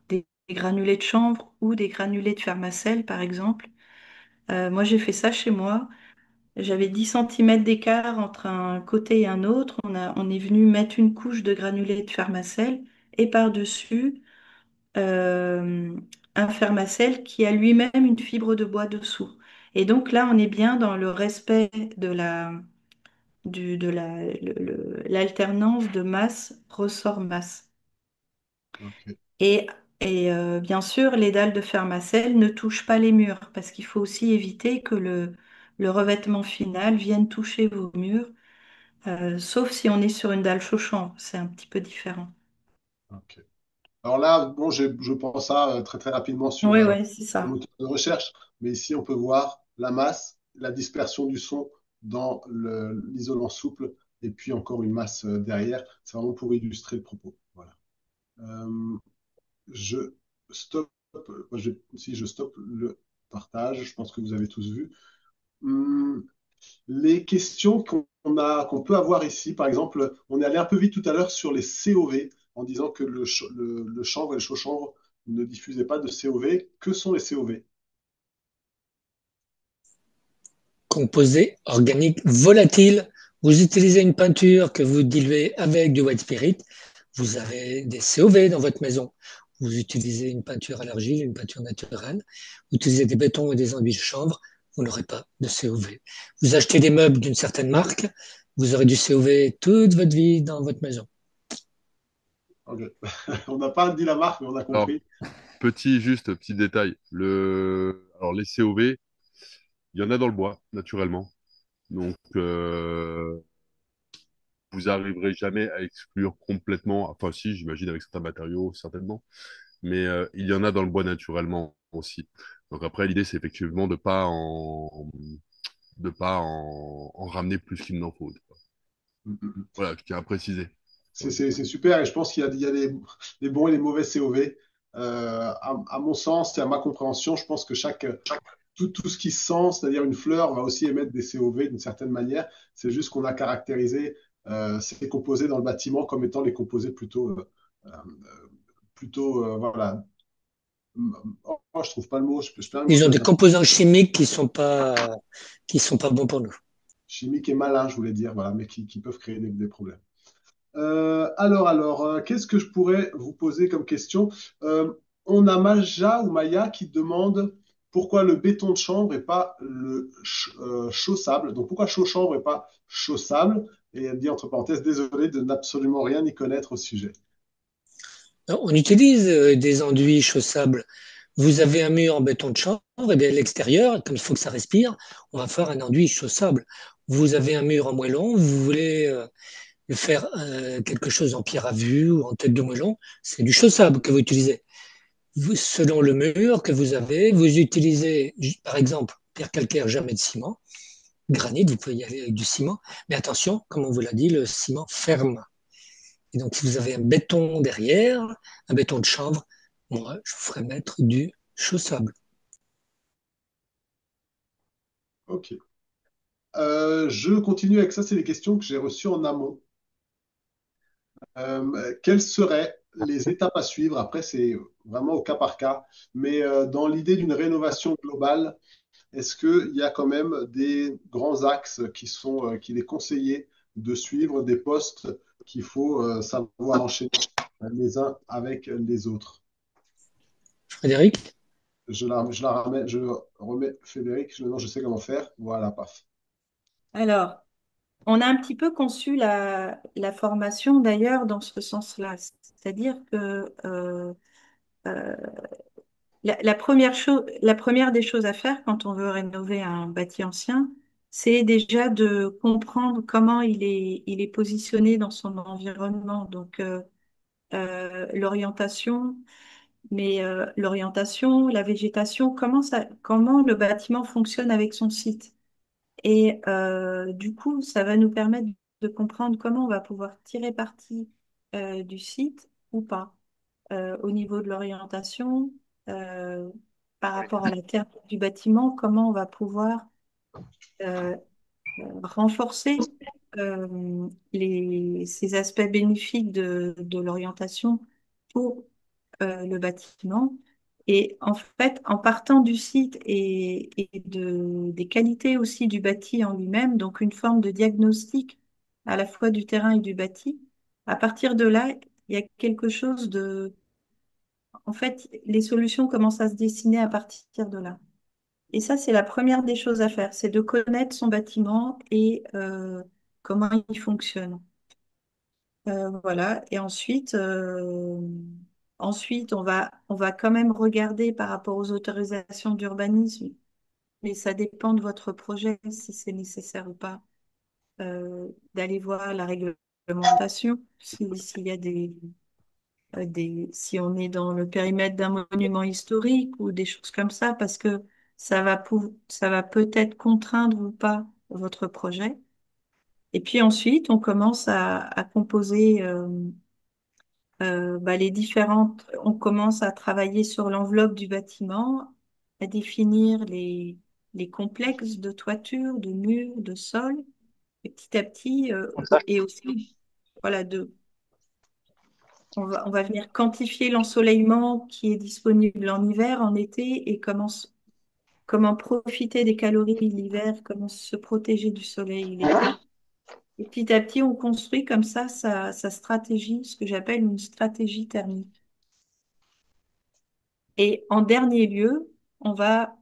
S4: des granulés de chanvre ou des granulés de fermacelle, par exemple. Moi, j'ai fait ça chez moi. J'avais 10 centimètres d'écart entre un côté et un autre. On est venu mettre une couche de granulés de fermacelle et par-dessus euh, un fermacelle qui a lui-même une fibre de bois dessous. Et donc là, on est bien dans le respect de l'alternance de masse, ressort masse.
S1: Ok.
S4: Et, et bien sûr, les dalles de fermacelle ne touchent pas les murs parce qu'il faut aussi éviter que le revêtement final vienne toucher vos murs, sauf si on est sur une dalle chaude-chambre, c'est un petit peu différent.
S1: Ok. Alors là, bon, je pense ça très très rapidement sur
S4: Oui, oui, c'est
S1: un
S4: ça.
S1: moteur de recherche, mais ici on peut voir la masse, la dispersion du son dans l'isolant souple, et puis encore une masse derrière. C'est vraiment pour illustrer le propos. Voilà. Euh, je stoppe, si je stoppe le partage, je pense que vous avez tous vu. Hum, les questions qu'on peut avoir ici, par exemple, on est allé un peu vite tout à l'heure sur les COV en disant que le chanvre et le chaud-chanvre ne diffusaient pas de COV. Que sont les COV?
S5: Composé organique volatile. Vous utilisez une peinture que vous diluez avec du white spirit, vous avez des COV dans votre maison. Vous utilisez une peinture à l'argile, une peinture naturelle, vous utilisez des bétons et des enduits de chanvre, vous n'aurez pas de COV. Vous achetez des meubles d'une certaine marque, vous aurez du COV toute votre vie dans votre maison.
S1: Ok. On n'a pas dit la marque, mais on a
S2: Alors,
S1: compris.
S2: petit détail. Alors, les COV, il y en a dans le bois, naturellement. Donc, vous arriverez jamais à exclure complètement, enfin si, j'imagine avec certains matériaux, certainement, mais il y en a dans le bois naturellement aussi. Donc après, l'idée, c'est effectivement de pas en ramener plus qu'il n'en faut. Voilà, je tiens à préciser.
S1: C'est super et je pense qu'il y a des bons et des mauvais COV. À mon sens et à ma compréhension, je pense que tout ce qui se sent, c'est-à-dire une fleur, va aussi émettre des COV d'une certaine manière. C'est juste qu'on a caractérisé ces composés dans le bâtiment comme étant les composés euh, voilà. Oh, je trouve pas le mot. Je perds le mot
S5: Ils ont
S1: qui me
S5: des
S1: vient.
S5: composants chimiques qui sont pas bons pour nous.
S1: Chimique et malin, je voulais dire, voilà, mais qui peuvent créer des problèmes. Qu'est-ce que je pourrais vous poser comme question? On a Maja ou Maya qui demande pourquoi le béton de chambre et pas le chaussable. Donc pourquoi chaud-chambre et pas chaussable? Et elle dit entre parenthèses, désolé de n'absolument rien y connaître au sujet.
S5: On utilise des enduits chaussables. Vous avez un mur en béton de chanvre, et bien à l'extérieur, comme il faut que ça respire, on va faire un enduit chaussable. Vous avez un mur en moellon, vous voulez le faire quelque chose en pierre à vue ou en tête de moellon, c'est du chaussable que vous utilisez. Selon le mur que vous avez, vous utilisez, par exemple, pierre calcaire, jamais de ciment. Granit, vous pouvez y aller avec du ciment. Mais attention, comme on vous l'a dit, le ciment ferme. Et donc, si vous avez un béton derrière, un béton de chanvre, moi, je vous ferai mettre du chaussable.
S1: Ok. Je continue avec ça, c'est les questions que j'ai reçues en amont. Quelles seraient les étapes à suivre? Après, c'est vraiment au cas par cas, mais dans l'idée d'une rénovation globale, est-ce qu'il y a quand même des grands axes qu'il est conseillé de suivre, des postes qu'il faut savoir enchaîner les uns avec les autres?
S5: Frédéric?
S1: Je remets Frédéric, maintenant je sais comment faire. Voilà, paf.
S4: Alors, on a un petit peu conçu la formation d'ailleurs dans ce sens-là. C'est-à-dire que euh, la première des choses à faire quand on veut rénover un bâti ancien, c'est déjà de comprendre comment il est positionné dans son environnement. Donc, l'orientation, mais l'orientation, la végétation, comment le bâtiment fonctionne avec son site. Et du coup, ça va nous permettre de comprendre comment on va pouvoir tirer parti du site ou pas. Au niveau de l'orientation, euh, par rapport à la terre du bâtiment, comment on va pouvoir euh, renforcer ces aspects bénéfiques de l'orientation pour le bâtiment. Et en fait, en partant du site et des qualités aussi du bâti en lui-même, donc une forme de diagnostic à la fois du terrain et du bâti, à partir de là, il y a quelque chose de... En fait, les solutions commencent à se dessiner à partir de là. Et ça, c'est la première des choses à faire, c'est de connaître son bâtiment et comment il fonctionne. Voilà. Et ensuite, on va quand même regarder par rapport aux autorisations d'urbanisme, mais ça dépend de votre projet, si c'est nécessaire ou pas, d'aller voir la réglementation, s'il y a si on est dans le périmètre d'un monument historique ou des choses comme ça, parce que ça va peut-être contraindre ou pas votre projet. Et puis ensuite, on commence à composer on commence à travailler sur l'enveloppe du bâtiment, à définir les complexes de toiture, de murs, de sol, et petit à petit, et aussi, voilà, on va venir quantifier l'ensoleillement qui est disponible en hiver, en été, et comment profiter des calories l'hiver, comment se protéger du soleil l'été. Et petit à petit, on construit comme ça sa stratégie, ce que j'appelle une stratégie thermique. Et en dernier lieu, on va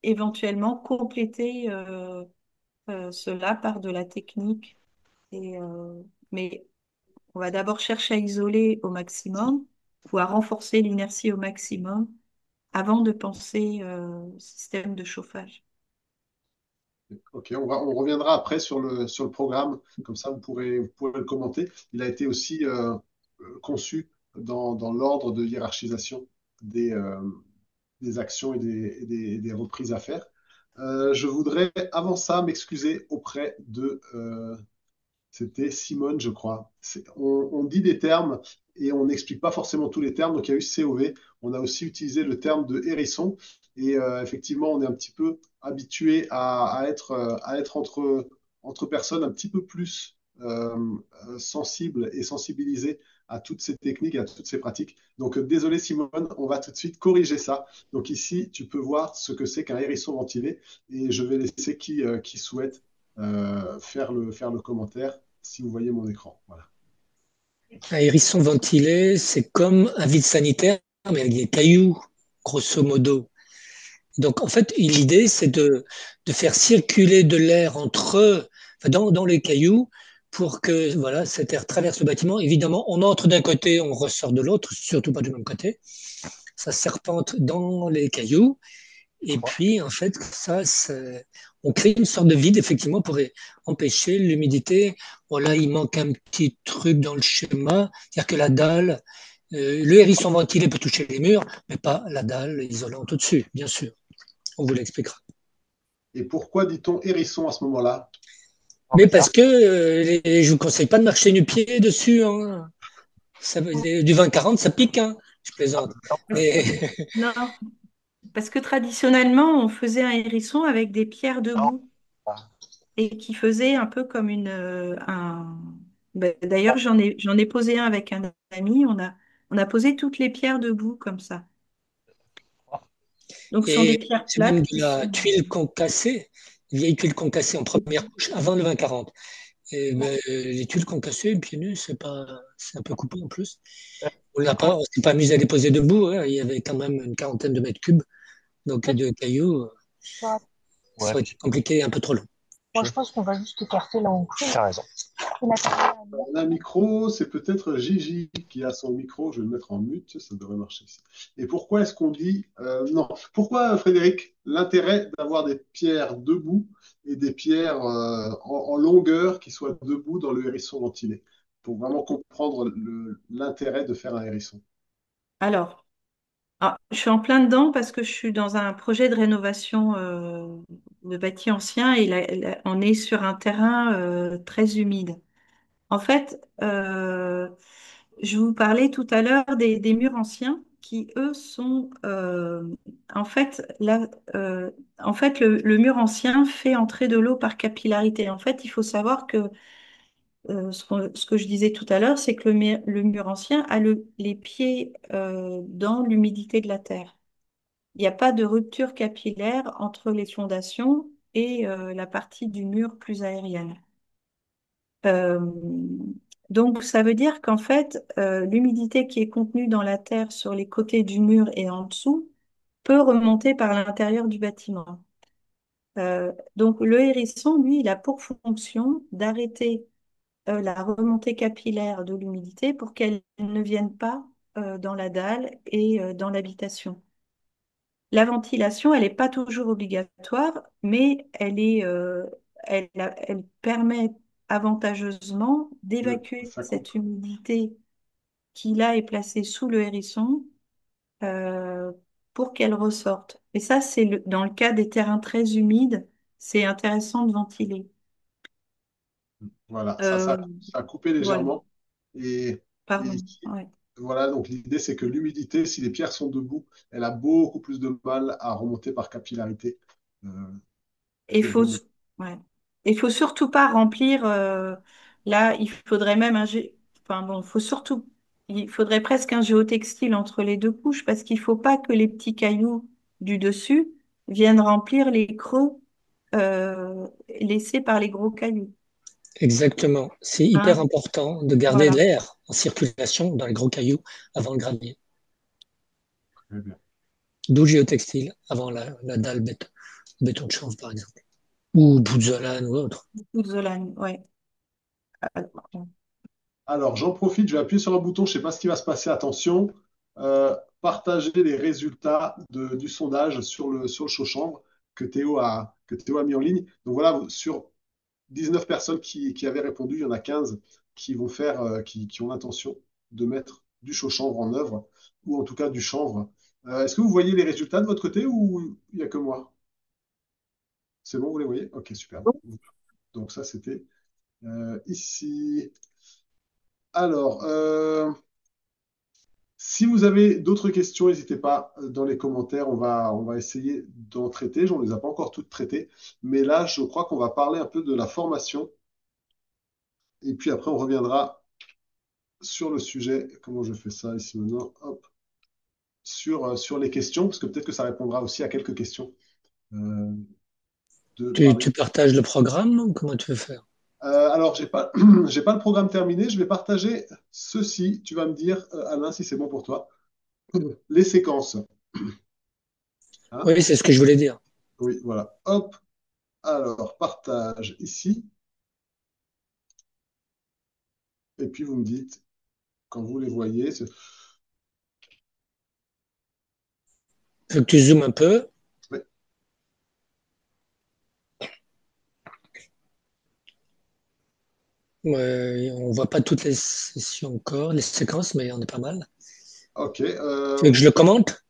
S4: éventuellement compléter cela par de la technique. Mais on va d'abord chercher à isoler au maximum ou à renforcer l'inertie au maximum avant de penser au système de chauffage.
S1: Ok, on reviendra après sur le programme, comme ça vous pourrez le commenter. Il a été aussi conçu dans l'ordre de hiérarchisation des, euh, des actions et des reprises à faire. Je voudrais avant ça m'excuser auprès de c'était Simone, je crois. On dit des termes et on n'explique pas forcément tous les termes. Donc, il y a eu COV. On a aussi utilisé le terme de hérisson. Et effectivement, on est un petit peu habitué à être entre personnes un petit peu plus sensibles et sensibilisées à toutes ces techniques, à toutes ces pratiques. Donc, désolé Simone, on va tout de suite corriger ça. Donc, ici, tu peux voir ce que c'est qu'un hérisson ventilé. Et je vais laisser qui souhaite faire le commentaire si vous voyez mon écran. Voilà.
S5: Un hérisson ventilé, c'est comme un vide sanitaire, mais avec des cailloux, grosso modo. Donc, en fait, l'idée, c'est de faire circuler de l'air dans les cailloux pour que voilà, cet air traverse le bâtiment. Évidemment, on entre d'un côté, on ressort de l'autre, surtout pas du même côté. Ça serpente dans les cailloux. Et puis, en fait, on crée une sorte de vide, effectivement, pour empêcher l'humidité. Voilà, il manque un petit truc dans le schéma, c'est-à-dire que la dalle, le hérisson ventilé peut toucher les murs, mais pas la dalle isolante au-dessus, bien sûr. On vous l'expliquera.
S1: Et pourquoi dit-on hérisson à ce moment-là?
S5: Mais parce que je vous conseille pas de marcher nu-pied dessus. Hein. Du 20-40, ça pique. Hein. Je plaisante. Mais
S4: Non, parce que traditionnellement, on faisait un hérisson avec des pierres debout et qui faisait un peu comme d'ailleurs, j'en ai posé un avec un ami. On a posé toutes les pierres debout comme ça. Donc, ce sont des
S5: et
S4: pierres
S5: c'est même
S4: plates
S5: de
S4: qui
S5: la
S4: sont...
S5: tuile concassée, vieille tuile concassée en première couche avant le 20-40. Et ben, les tuiles concassées, pieds nus, c'est un peu coupé en plus. On s'est pas amusé à les poser debout. Hein. Il y avait quand même une quarantaine de mètres cubes, donc de cailloux. Ça aurait été compliqué et un peu trop long.
S7: Moi, je pense qu'on va juste écarter l'enclos. T'as raison.
S1: On a un micro, c'est peut-être Gigi qui a son micro. Je vais le mettre en mute, ça devrait marcher ici. Et pourquoi est-ce qu'on dit non? Pourquoi, Frédéric, l'intérêt d'avoir des pierres debout et des pierres en longueur qui soient debout dans le hérisson ventilé? Pour vraiment comprendre l'intérêt de faire un hérisson.
S4: Alors, Ah, je suis en plein dedans parce que je suis dans un projet de rénovation de bâti ancien et on est sur un terrain très humide. En fait, je vous parlais tout à l'heure des murs anciens qui, eux, sont en fait là, en fait le mur ancien fait entrer de l'eau par capillarité. En fait, il faut savoir que ce que je disais tout à l'heure, c'est que le mur ancien a les pieds dans l'humidité de la terre. Il n'y a pas de rupture capillaire entre les fondations et la partie du mur plus aérienne. Euh, donc, ça veut dire qu'en fait, l'humidité qui est contenue dans la terre sur les côtés du mur et en dessous peut remonter par l'intérieur du bâtiment. Donc, le hérisson, lui, il a pour fonction d'arrêter la remontée capillaire de l'humidité pour qu'elle ne vienne pas dans la dalle et dans l'habitation. La ventilation, elle n'est pas toujours obligatoire, mais elle permet avantageusement d'évacuer
S1: Ça coupe.
S4: cette humidité qui là est placée sous le hérisson euh, pour qu'elle ressorte. Et ça, dans le cas des terrains très humides, c'est intéressant de ventiler.
S1: Voilà,
S4: Euh,
S1: ça a coupé
S4: voilà,
S1: légèrement. Et
S4: pardon.
S1: ici,
S4: Ouais.
S1: voilà, donc l'idée, c'est que l'humidité, si les pierres sont debout, elle a beaucoup plus de mal à remonter par capillarité euh,
S4: Et
S1: que remonter.
S4: ouais. Il faut surtout pas remplir. Là, il faudrait même enfin bon, il faudrait presque un géotextile entre les deux couches parce qu'il faut pas que les petits cailloux du dessus viennent remplir les creux laissés par les gros cailloux.
S5: Exactement. C'est hyper
S4: Hein?
S5: important de garder
S4: Voilà.
S5: l'air en circulation dans les gros cailloux avant le gravier.
S1: Très bien.
S5: D'où le géotextile avant la dalle béton de chanvre, par exemple. Ou pouzzolane ou autre.
S4: Pouzzolane, ouais.
S1: Alors, j'en profite, je vais appuyer sur un bouton, je ne sais pas ce qui va se passer, attention. Partager les résultats du sondage sur le Chauchambre que Théo a mis en ligne. Donc voilà, sur 19 personnes qui avaient répondu, il y en a 15 qui vont faire, qui ont l'intention de mettre du Chauchambre en œuvre, ou en tout cas du chanvre. Est-ce que vous voyez les résultats de votre côté ou il n'y a que moi? C'est bon, vous les voyez? Ok, super. Donc ça, c'était ici. Alors, si vous avez d'autres questions, n'hésitez pas dans les commentaires. On va essayer d'en traiter. On ne les a pas encore toutes traitées. Mais là, je crois qu'on va parler un peu de la formation. Et puis après, on reviendra sur le sujet. Comment je fais ça ici maintenant? Hop. Sur les questions, parce que peut-être que ça répondra aussi à quelques questions. euh, de parler.
S5: Tu partages le programme ou comment tu veux faire?
S1: Alors, j'ai pas le programme terminé. Je vais partager ceci. Tu vas me dire, Alain, si c'est bon pour toi. Les séquences. Hein?
S5: Oui, c'est ce que je voulais dire.
S1: Oui, voilà. Hop. Alors, partage ici. Et puis, vous me dites, quand vous les voyez,
S5: Faut que tu zoomes un peu.
S1: ouais,
S5: On voit pas toutes les sessions encore, les séquences, mais on est pas mal.
S1: ok.
S5: Tu veux que je le commente?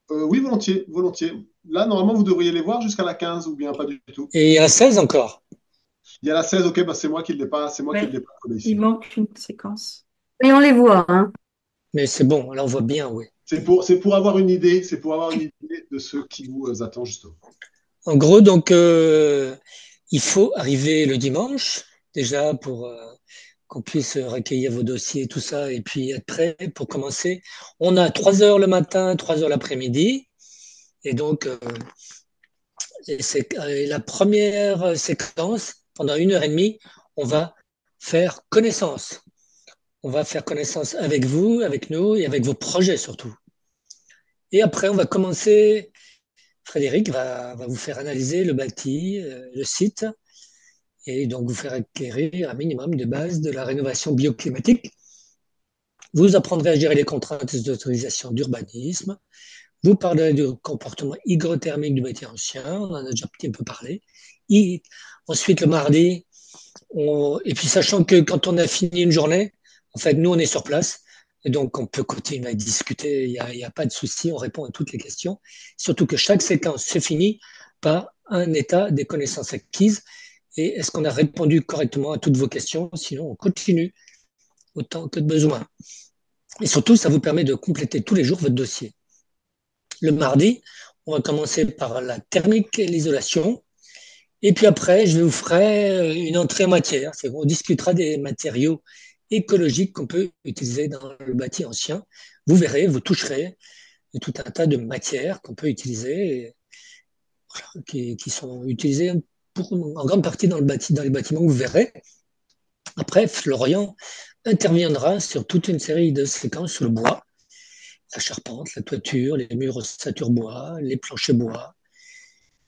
S1: Oui, volontiers, volontiers. Là, normalement, vous devriez les voir jusqu'à la 15 ou bien pas du tout.
S5: Et il y en a 16 encore.
S1: Il y a la 16, ok, bah, c'est moi qui ne l'ai pas, c'est moi qui ne
S4: Ouais,
S1: l'ai pas collé
S4: il
S1: ici.
S4: manque une séquence.
S8: Et on les voit, hein.
S5: Mais c'est bon, là on voit bien, oui.
S1: C'est pour avoir une idée, c'est pour avoir une idée de ce qui vous attend, justement.
S5: En gros, donc, il faut arriver le dimanche, déjà pour qu'on puisse recueillir vos dossiers, tout ça, et puis être prêt pour commencer. On a 3 heures le matin, 3 heures l'après-midi. Et donc, la première séquence, pendant 1 heure et demie, on va faire connaissance. On va faire connaissance avec vous, avec nous et avec vos projets surtout. Et après, on va commencer. Frédéric va vous faire analyser le bâti, le site, et donc vous faire acquérir un minimum de base de la rénovation bioclimatique. Vous apprendrez à gérer les contraintes d'autorisation d'urbanisme. Vous parlerez du comportement hygrothermique du bâti ancien, on en a déjà un petit peu parlé. Et ensuite, le mardi, et puis sachant que quand on a fini une journée, en fait, nous, on est sur place. Et donc, on peut continuer à discuter, il y a pas de souci, on répond à toutes les questions. Surtout que chaque séquence se finit par un état des connaissances acquises. Et est-ce qu'on a répondu correctement à toutes vos questions? Sinon, on continue autant que de besoin. Et surtout, ça vous permet de compléter tous les jours votre dossier. Le mardi, on va commencer par la thermique et l'isolation. Et puis après, je vous ferai une entrée en matière. On discutera des matériaux écologiques qu'on peut utiliser dans le bâti ancien. Vous verrez, vous toucherez tout un tas de matières qu'on peut utiliser, qui sont utilisées en grande partie dans les bâtiments, vous verrez. Après, Florian interviendra sur toute une série de séquences sur le bois, la charpente, la toiture, les murs ossature bois, les planchers bois.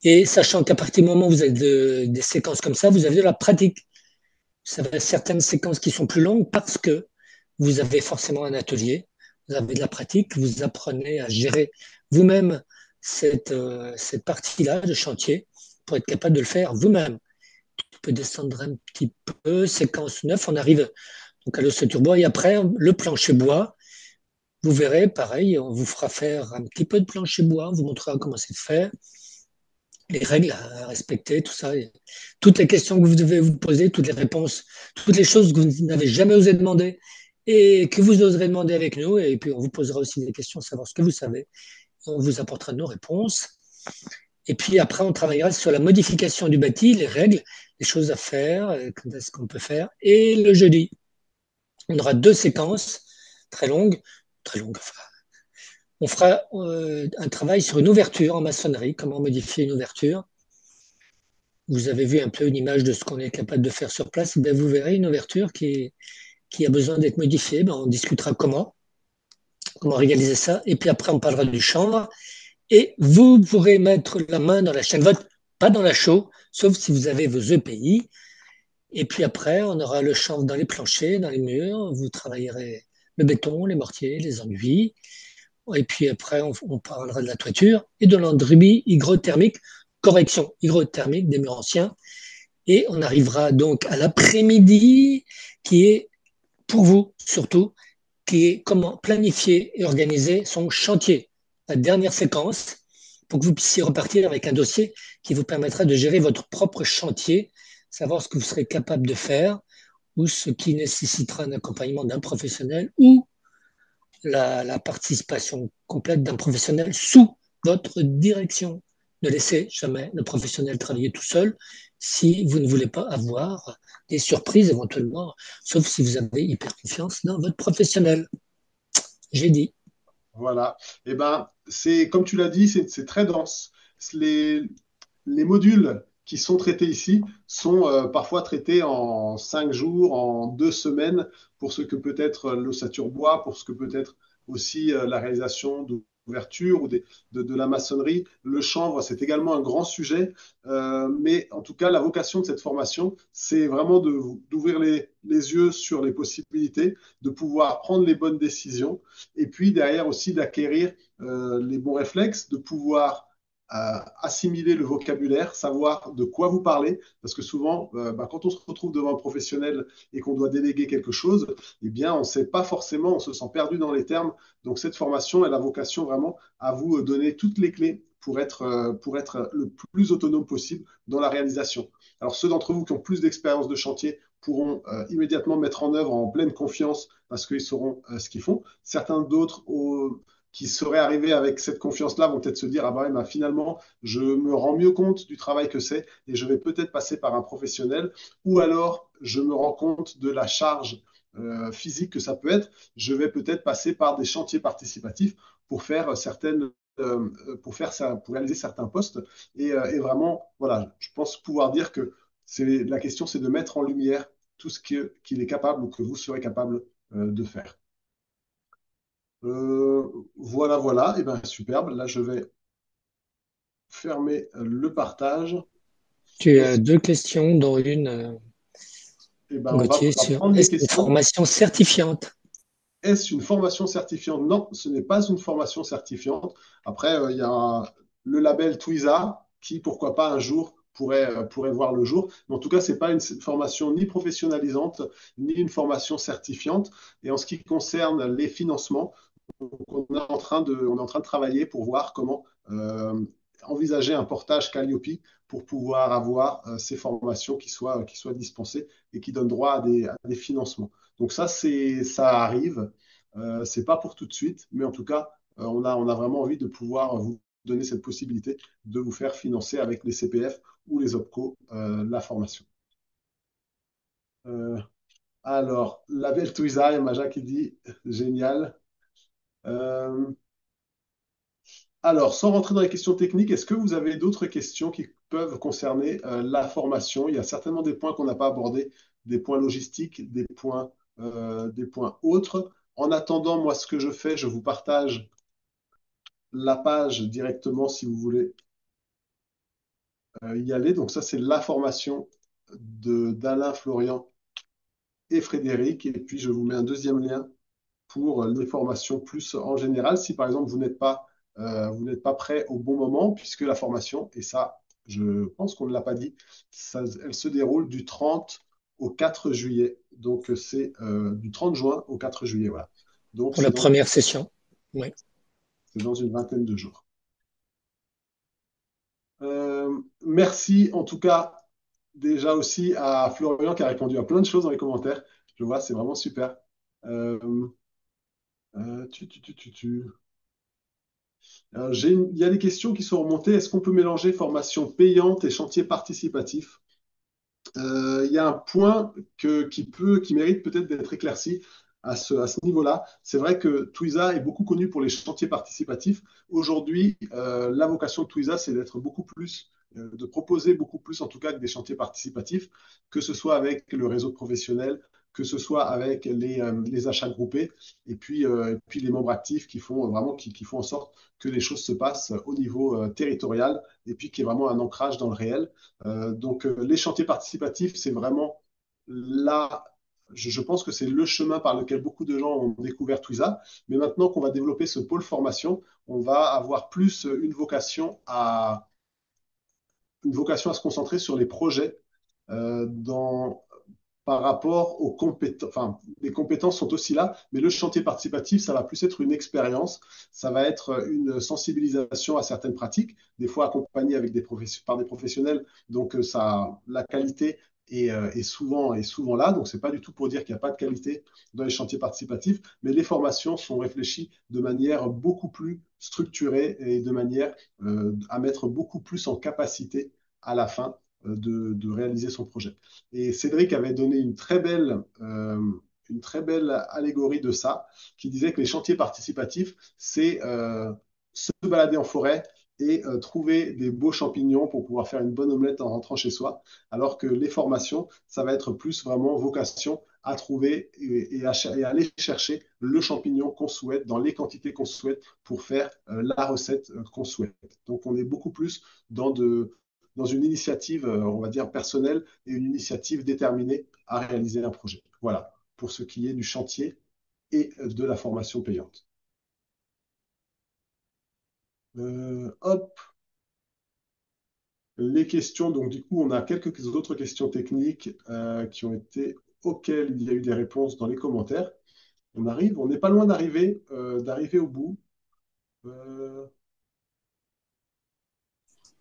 S5: Et sachant qu'à partir du moment où vous avez des séquences comme ça, vous avez de la pratique. Vous avez certaines séquences qui sont plus longues parce que vous avez forcément un atelier, vous avez de la pratique, vous apprenez à gérer vous-même cette partie-là de chantier pour être capable de le faire vous-même. On peut descendre un petit peu, séquence 9, on arrive donc à l'ossature bois et après le plancher bois. Vous verrez, pareil, on vous fera faire un petit peu de plancher bois, on vous montrera comment c'est fait, les règles à respecter, tout ça. Et toutes les questions que vous devez vous poser, toutes les réponses, toutes les choses que vous n'avez jamais osé demander et que vous oserez demander avec nous. Et puis, on vous posera aussi des questions, savoir ce que vous savez. On vous apportera nos réponses. Et puis après, on travaillera sur la modification du bâti, les règles, les choses à faire, ce qu'on peut faire. Et le jeudi, on aura 2 séquences très longues, enfin, on fera un travail sur une ouverture en maçonnerie, comment modifier une ouverture. Vous avez vu un peu une image de ce qu'on est capable de faire sur place. Ben, vous verrez une ouverture qui a besoin d'être modifiée. Ben, on discutera comment réaliser ça. Et puis après, on parlera du chanvre. Et vous pourrez mettre la main dans la chaîne vote, pas dans la chaux, sauf si vous avez vos EPI. Et puis après, on aura le chanvre dans les planchers, dans les murs. Vous travaillerez le béton, les mortiers, les enduits. Et puis après, on parlera de la toiture et de l'enduit hygrothermique, correction hygrothermique des murs anciens. Et on arrivera donc à l'après-midi, qui est pour vous surtout, qui est comment planifier et organiser son chantier. La dernière séquence, pour que vous puissiez repartir avec un dossier qui vous permettra de gérer votre propre chantier, savoir ce que vous serez capable de faire ou ce qui nécessitera un accompagnement d'un professionnel ou la participation complète d'un professionnel sous votre direction. Ne laissez jamais le professionnel travailler tout seul si vous ne voulez pas avoir des surprises éventuellement, sauf si vous avez hyper confiance dans votre professionnel. J'ai dit.
S1: Voilà. Eh ben, c'est comme tu l'as dit, c'est très dense. Les, les modules qui sont traités ici sont parfois traités en 5 jours, en 2 semaines, pour ce que peut être l'ossature bois, pour ce que peut être aussi la réalisation d'ouverture ou de la maçonnerie. Le chanvre, c'est également un grand sujet, mais en tout cas, la vocation de cette formation, c'est vraiment d'ouvrir les yeux sur les possibilités, de pouvoir prendre les bonnes décisions, et puis derrière aussi d'acquérir les bons réflexes, de pouvoir assimiler le vocabulaire, savoir de quoi vous parlez, parce que souvent, quand on se retrouve devant un professionnel et qu'on doit déléguer quelque chose, eh bien, on ne sait pas forcément, on se sent perdu dans les termes. Donc, cette formation, elle a vocation vraiment à vous donner toutes les clés pour être le plus autonome possible dans la réalisation. Alors, ceux d'entre vous qui ont plus d'expérience de chantier pourront immédiatement mettre en œuvre en pleine confiance parce qu'ils sauront ce qu'ils font. Certains d'autres qui seraient arrivés avec cette confiance-là vont peut-être se dire, ah bah, finalement, je me rends mieux compte du travail que c'est et je vais peut-être passer par un professionnel, ou alors je me rends compte de la charge physique que ça peut être, je vais peut-être passer par des chantiers participatifs pour faire pour réaliser certains postes. Et vraiment, voilà, je pense pouvoir dire que la question, c'est de mettre en lumière tout ce qu'il est capable ou que vous serez capable de faire. Voilà, voilà, et ben superbe. Là, je vais fermer le partage.
S5: Tu as 2 questions, dont une,
S1: On
S5: Gauthier,
S1: va
S5: sur
S1: prendre les
S5: est-ce une
S1: questions.
S5: formation certifiante?
S1: Est-ce une formation certifiante? Non, ce n'est pas une formation certifiante. Après, il y a le label TWISA qui, pourquoi pas, un jour pourrait voir le jour. Mais en tout cas, c'est pas une formation ni professionnalisante, ni une formation certifiante. Et en ce qui concerne les financements, on est en train de travailler pour voir comment envisager un portage Calliope pour pouvoir avoir ces formations qui soient dispensées et qui donnent droit à des financements. Donc ça arrive. C'est pas pour tout de suite, mais en tout cas, on a vraiment envie de pouvoir vous donner cette possibilité de vous faire financer avec les CPF ou les OPCO la formation. Euh, alors, la belle Twiza, il y a Maja qui dit génial. Euh, alors, sans rentrer dans les questions techniques, est-ce que vous avez d'autres questions qui peuvent concerner la formation? Il y a certainement des points qu'on n'a pas abordés, des points logistiques, des points autres. En attendant, moi, ce que je fais, je vous partage la page directement si vous voulez y aller. Donc ça, c'est la formation d'Alain, Florian et Frédéric. Et puis, je vous mets un deuxième lien pour les formations plus en général. Si par exemple, vous n'êtes pas prêt au bon moment, puisque la formation, et ça, je pense qu'on ne l'a pas dit, elle se déroule du 30 au 4 juillet. Donc, c'est du 30 juin au 4 juillet. Voilà. Donc,
S5: Pour la première session. Oui.
S1: C'est dans une vingtaine de jours. Merci en tout cas déjà aussi à Florian qui a répondu à plein de choses dans les commentaires. Je vois, c'est vraiment super. Euh, euh, tu, tu, tu, tu, tu. Il y a des questions qui sont remontées. Est-ce qu'on peut mélanger formation payante et chantier participatif? Il y a un point qui mérite peut-être d'être éclairci à ce niveau-là. C'est vrai que Twiza est beaucoup connu pour les chantiers participatifs. Aujourd'hui, la vocation de Twiza, c'est d'être beaucoup plus, de proposer beaucoup plus, en tout cas, que des chantiers participatifs, que ce soit avec le réseau professionnel, que ce soit avec les achats groupés, et puis les membres actifs qui font vraiment qui font en sorte que les choses se passent au niveau territorial, et puis qu'il y ait vraiment un ancrage dans le réel. Les chantiers participatifs, c'est vraiment là, je pense que c'est le chemin par lequel beaucoup de gens ont découvert Twiza. Mais maintenant qu'on va développer ce pôle formation, on va avoir plus une vocation à se concentrer sur les projets dans, par rapport aux compétences. Enfin, les compétences sont aussi là, mais le chantier participatif, ça va plus être une expérience, ça va être une sensibilisation à certaines pratiques, des fois accompagnées avec par des professionnels. Donc, la qualité est souvent là. Donc, c'est pas du tout pour dire qu'il n'y a pas de qualité dans les chantiers participatifs, mais les formations sont réfléchies de manière beaucoup plus structurée et de manière à mettre beaucoup plus en capacité à la fin de réaliser son projet. Et Cédric avait donné une très belle allégorie de ça, qui disait que les chantiers participatifs, c'est se balader en forêt et trouver des beaux champignons pour pouvoir faire une bonne omelette en rentrant chez soi, alors que les formations, ça va être plus vraiment vocation à trouver et à aller chercher le champignon qu'on souhaite dans les quantités qu'on souhaite pour faire la recette qu'on souhaite. Donc on est beaucoup plus dans une initiative, on va dire, personnelle et une initiative déterminée à réaliser un projet. Voilà, pour ce qui est du chantier et de la formation payante. Hop, les questions. Donc, du coup, on a quelques autres questions techniques auxquelles il y a eu des réponses dans les commentaires. On n'est pas loin d'arriver au bout.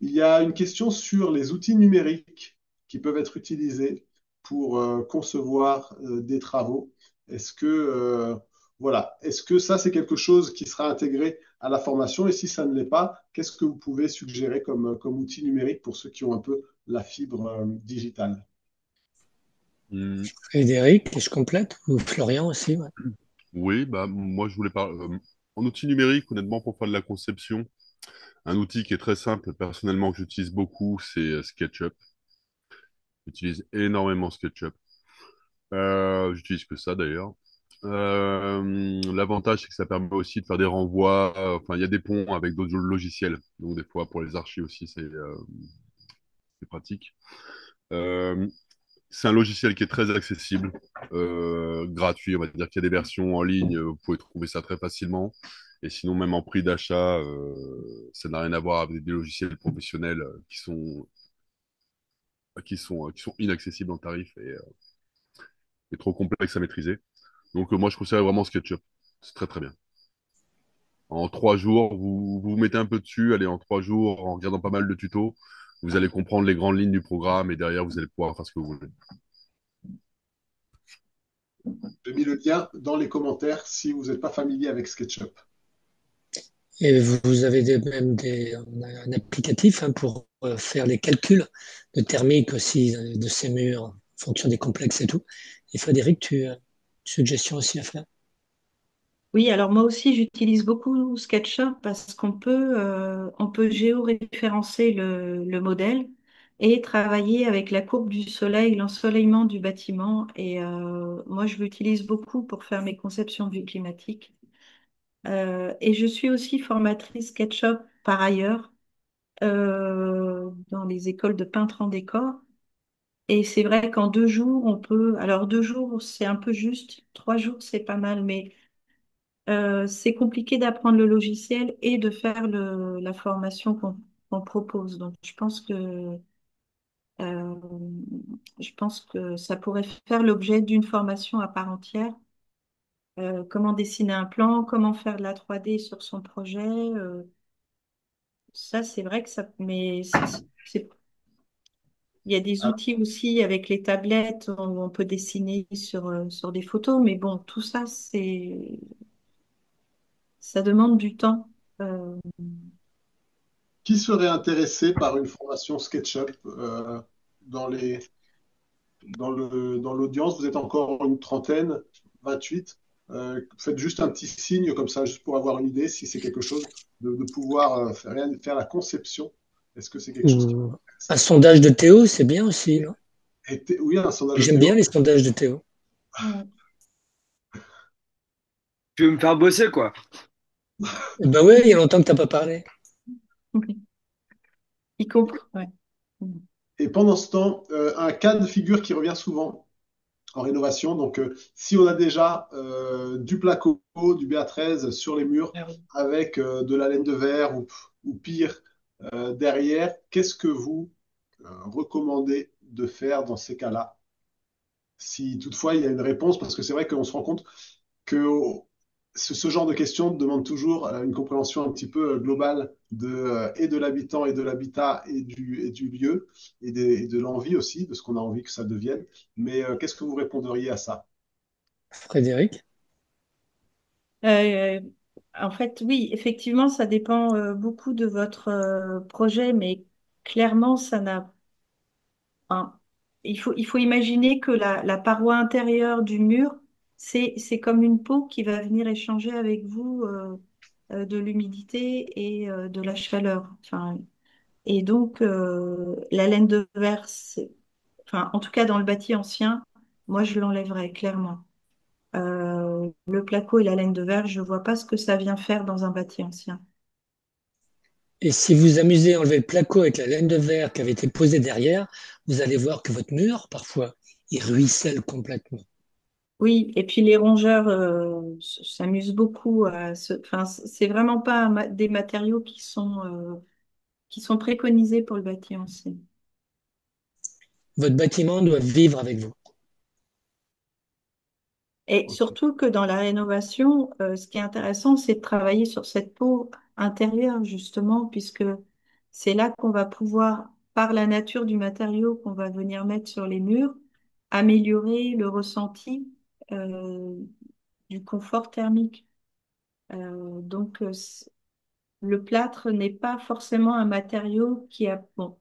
S1: Il y a une question sur les outils numériques qui peuvent être utilisés pour concevoir des travaux. Est-ce que, est-ce que ça, c'est quelque chose qui sera intégré à la formation? Et si ça ne l'est pas, qu'est-ce que vous pouvez suggérer comme outil numérique pour ceux qui ont un peu la fibre digitale?
S5: Frédéric, et je complète, ou Florian aussi. Ouais.
S2: Oui, bah, moi, je voulais parler. En outil numérique, honnêtement, pour faire de la conception, un outil qui est très simple, personnellement, que j'utilise beaucoup, c'est SketchUp. J'utilise énormément SketchUp. J'utilise que ça, d'ailleurs. L'avantage, c'est que ça permet aussi de faire des renvois. Enfin, il y a des ponts avec d'autres logiciels. Donc, des fois, pour les archives aussi, c'est pratique. Euh, c'est un logiciel qui est très accessible, gratuit. On va dire qu'il y a des versions en ligne. Vous pouvez trouver ça très facilement. Et sinon, même en prix d'achat, ça n'a rien à voir avec des logiciels professionnels qui sont qui sont inaccessibles en tarif et trop complexes à maîtriser. Donc, moi, je conseille vraiment SketchUp. C'est très, très bien. En 3 jours, vous mettez un peu dessus. Allez, en 3 jours, en regardant pas mal de tutos, vous allez comprendre les grandes lignes du programme et derrière, vous allez pouvoir faire ce que vous voulez.
S1: J'ai mis le lien dans les commentaires si vous n'êtes pas familier avec SketchUp.
S5: Et vous avez on a un applicatif hein, pour faire les calculs de thermique aussi de ces murs en fonction des complexes et tout. Et Frédéric, tu as une suggestion aussi à faire?
S4: Oui, alors moi aussi j'utilise beaucoup SketchUp parce on peut géoréférencer le modèle et travailler avec la courbe du soleil, l'ensoleillement du bâtiment. Et moi je l'utilise beaucoup pour faire mes conceptions bioclimatiques. Et je suis aussi formatrice SketchUp par ailleurs dans les écoles de peintres en décor. Et c'est vrai qu'en 2 jours, on peut... Alors 2 jours, c'est un peu juste. 3 jours, c'est pas mal, mais c'est compliqué d'apprendre le logiciel et de faire la formation qu'on propose. Donc, euh, je pense que ça pourrait faire l'objet d'une formation à part entière. Comment dessiner un plan, comment faire de la 3D sur son projet. Ça, c'est vrai que ça... Mais il y a des
S1: Alors,
S4: outils aussi avec les tablettes où on peut dessiner sur des photos. Mais bon, tout ça, ça demande du temps. Euh,
S1: qui serait intéressé par une formation SketchUp dans dans l'audience? Vous êtes encore une trentaine, 28. Faites juste un petit signe comme ça, juste pour avoir une idée, si c'est quelque chose de pouvoir faire la conception. Est-ce que c'est quelque chose qui
S5: Ou
S1: vous
S5: un
S1: intéresse?
S5: sondage de Théo, c'est bien aussi, non?
S1: Oui, un sondage de
S5: J'aime bien
S1: Théo.
S5: les sondages de Théo.
S3: Tu veux me faire bosser, quoi.
S5: Eh ben ouais, il y a longtemps que t'as pas parlé.
S4: Y compris, ouais. Mm.
S1: Et pendant ce temps, un cas de figure qui revient souvent en rénovation. Donc, si on a déjà du placo, du BA13 sur les murs
S4: Ah oui.
S1: avec de la laine de verre ou pire derrière, qu'est-ce que vous recommandez de faire dans ces cas-là? Si toutefois il y a une réponse, parce que c'est vrai qu'on se rend compte que ce genre de questions demande toujours une compréhension un petit peu globale et de l'habitant et de l'habitat et du lieu et de l'envie aussi, de ce qu'on a envie que ça devienne. Mais qu'est-ce que vous répondriez à ça?
S5: Frédéric?
S4: Euh, En fait, oui, effectivement, ça dépend beaucoup de votre projet, mais clairement, ça n'a. Enfin, il faut imaginer que la paroi intérieure du mur, c'est comme une peau qui va venir échanger avec vous de l'humidité et de la chaleur. Enfin, et donc, la laine de verre, enfin, en tout cas dans le bâti ancien, moi, je l'enlèverais clairement. Le placo et la laine de verre, je ne vois pas ce que ça vient faire dans un bâti ancien.
S5: Et si vous amusez à enlever le placo avec la laine de verre qui avait été posée derrière, vous allez voir que votre mur, parfois, il ruisselle complètement.
S4: Oui, et puis les rongeurs s'amusent beaucoup enfin, c'est vraiment pas des matériaux qui sont préconisés pour le bâti ancien.
S5: Votre bâtiment doit vivre avec vous.
S4: Et
S1: Ok.
S4: surtout que dans la rénovation, ce qui est intéressant, c'est de travailler sur cette peau intérieure, justement, puisque c'est là qu'on va pouvoir, par la nature du matériau qu'on va venir mettre sur les murs, améliorer le ressenti euh, du confort thermique. Donc, le plâtre n'est pas forcément un matériau qui a... Bon,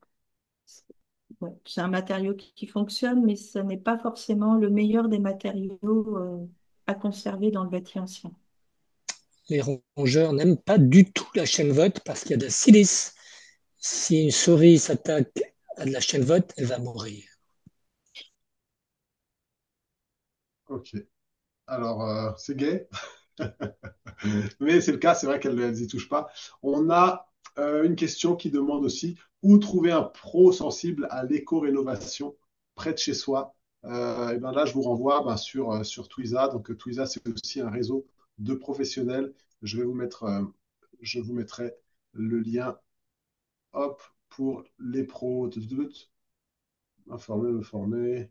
S4: ouais, c'est un matériau qui fonctionne, mais ce n'est pas forcément le meilleur des matériaux à conserver dans le bâti ancien.
S5: Les rongeurs n'aiment pas du tout la chaîne vote parce qu'il y a de la silice. Si une souris s'attaque à de la chaîne vote, elle va mourir.
S1: Ok. Alors, c'est gay, mais c'est le cas, c'est vrai qu'elles n'y touchent pas. On a une question qui demande aussi où trouver un pro sensible à l'éco-rénovation près de chez soi. Et ben là, je vous renvoie sur Twiza. Donc, Twiza, c'est aussi un réseau de professionnels. Je vais vous mettre, je vous mettrai le lien, hop, pour les pros. Informer, me former.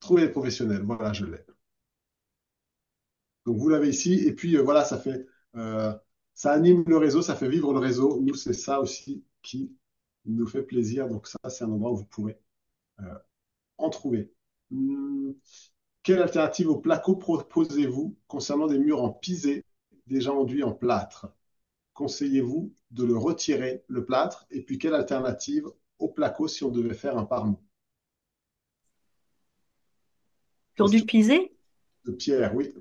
S1: Trouver les professionnels. Voilà, je l'ai. Donc vous l'avez ici. Et puis voilà, euh, ça anime le réseau, ça fait vivre le réseau. Nous, c'est ça aussi qui nous fait plaisir. Donc ça, c'est un endroit où vous pourrez euh, en trouver. Hum, Quelle alternative au placo proposez-vous concernant des murs en pisé déjà enduits en plâtre? Conseillez-vous de le retirer, le plâtre? Et puis quelle alternative au placo si on devait faire un parement?
S4: Sur du
S1: Question
S4: pisé?
S1: de Pierre, oui.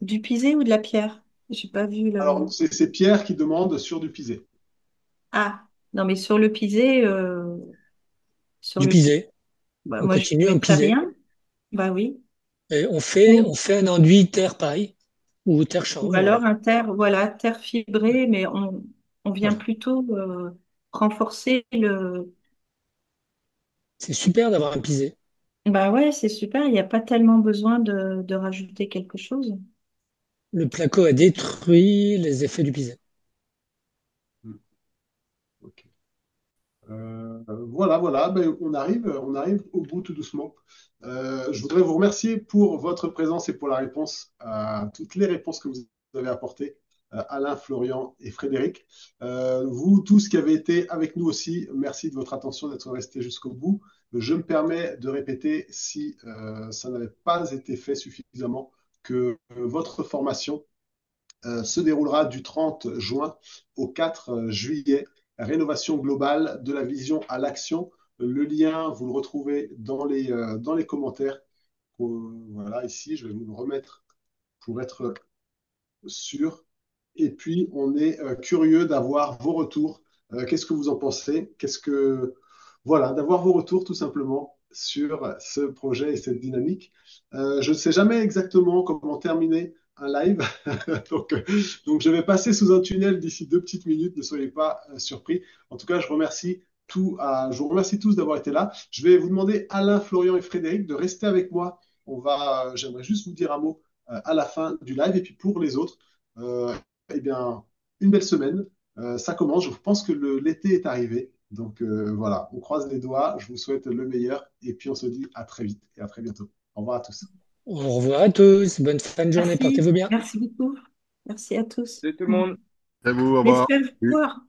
S4: Du pisé ou de la pierre? J'ai pas vu le.
S1: Alors, c'est Pierre qui demande sur du pisé.
S4: Ah, non, mais sur le pisé, sur
S5: Du
S4: le pisé,
S5: pisé.
S4: bah,
S5: On
S4: moi je
S5: continue en
S4: mettrais
S5: pisé.
S4: rien. Bah oui.
S5: Et on
S4: Ou,
S5: fait un enduit terre paille ou terre
S4: ou
S5: chanvre.
S4: alors un terre, voilà, terre fibrée, mais on vient
S5: Voilà.
S4: plutôt renforcer le.
S5: C'est super d'avoir un pisé.
S4: Bah ouais, c'est super, il n'y a pas tellement besoin de rajouter quelque chose.
S5: Le placo a détruit les effets du pisé.
S1: Hmm, ok. Voilà, ben, on arrive au bout tout doucement. Je voudrais vous remercier pour votre présence et pour la réponse à toutes les réponses que vous avez apportées, Alain, Florian et Frédéric. Vous tous qui avez été avec nous aussi, merci de votre attention, d'être restés jusqu'au bout. Je me permets de répéter, si ça n'avait pas été fait suffisamment, que votre formation se déroulera du 30 juin au 4 juillet. Rénovation globale de la vision à l'action. Le lien, vous le retrouvez dans les commentaires. Voilà, ici, je vais vous le remettre pour être sûr. Et puis, on est curieux d'avoir vos retours. Qu'est-ce que vous en pensez? Voilà, d'avoir vos retours tout simplement sur ce projet et cette dynamique. Je ne sais jamais exactement comment terminer un live, donc, donc je vais passer sous un tunnel d'ici 2 petites minutes. Ne soyez pas surpris. En tout cas, je vous remercie tous d'avoir été là. Je vais vous demander, Alain, Florian et Frédéric, de rester avec moi. J'aimerais juste vous dire un mot à la fin du live. Et puis pour les autres, euh, eh bien, une belle semaine. Ça commence. Je pense que l'été est arrivé. Donc voilà, on croise les doigts. Je vous souhaite le meilleur. Et puis on se dit à très vite et à très bientôt. Au revoir à tous.
S5: Au revoir à tous. Bonne fin de journée.
S4: Merci,
S5: Portez-vous bien.
S4: merci beaucoup. Merci à tous.
S3: Salut tout le monde.
S2: À vous, au revoir.
S4: J'espère
S2: Oui.
S4: vous voir.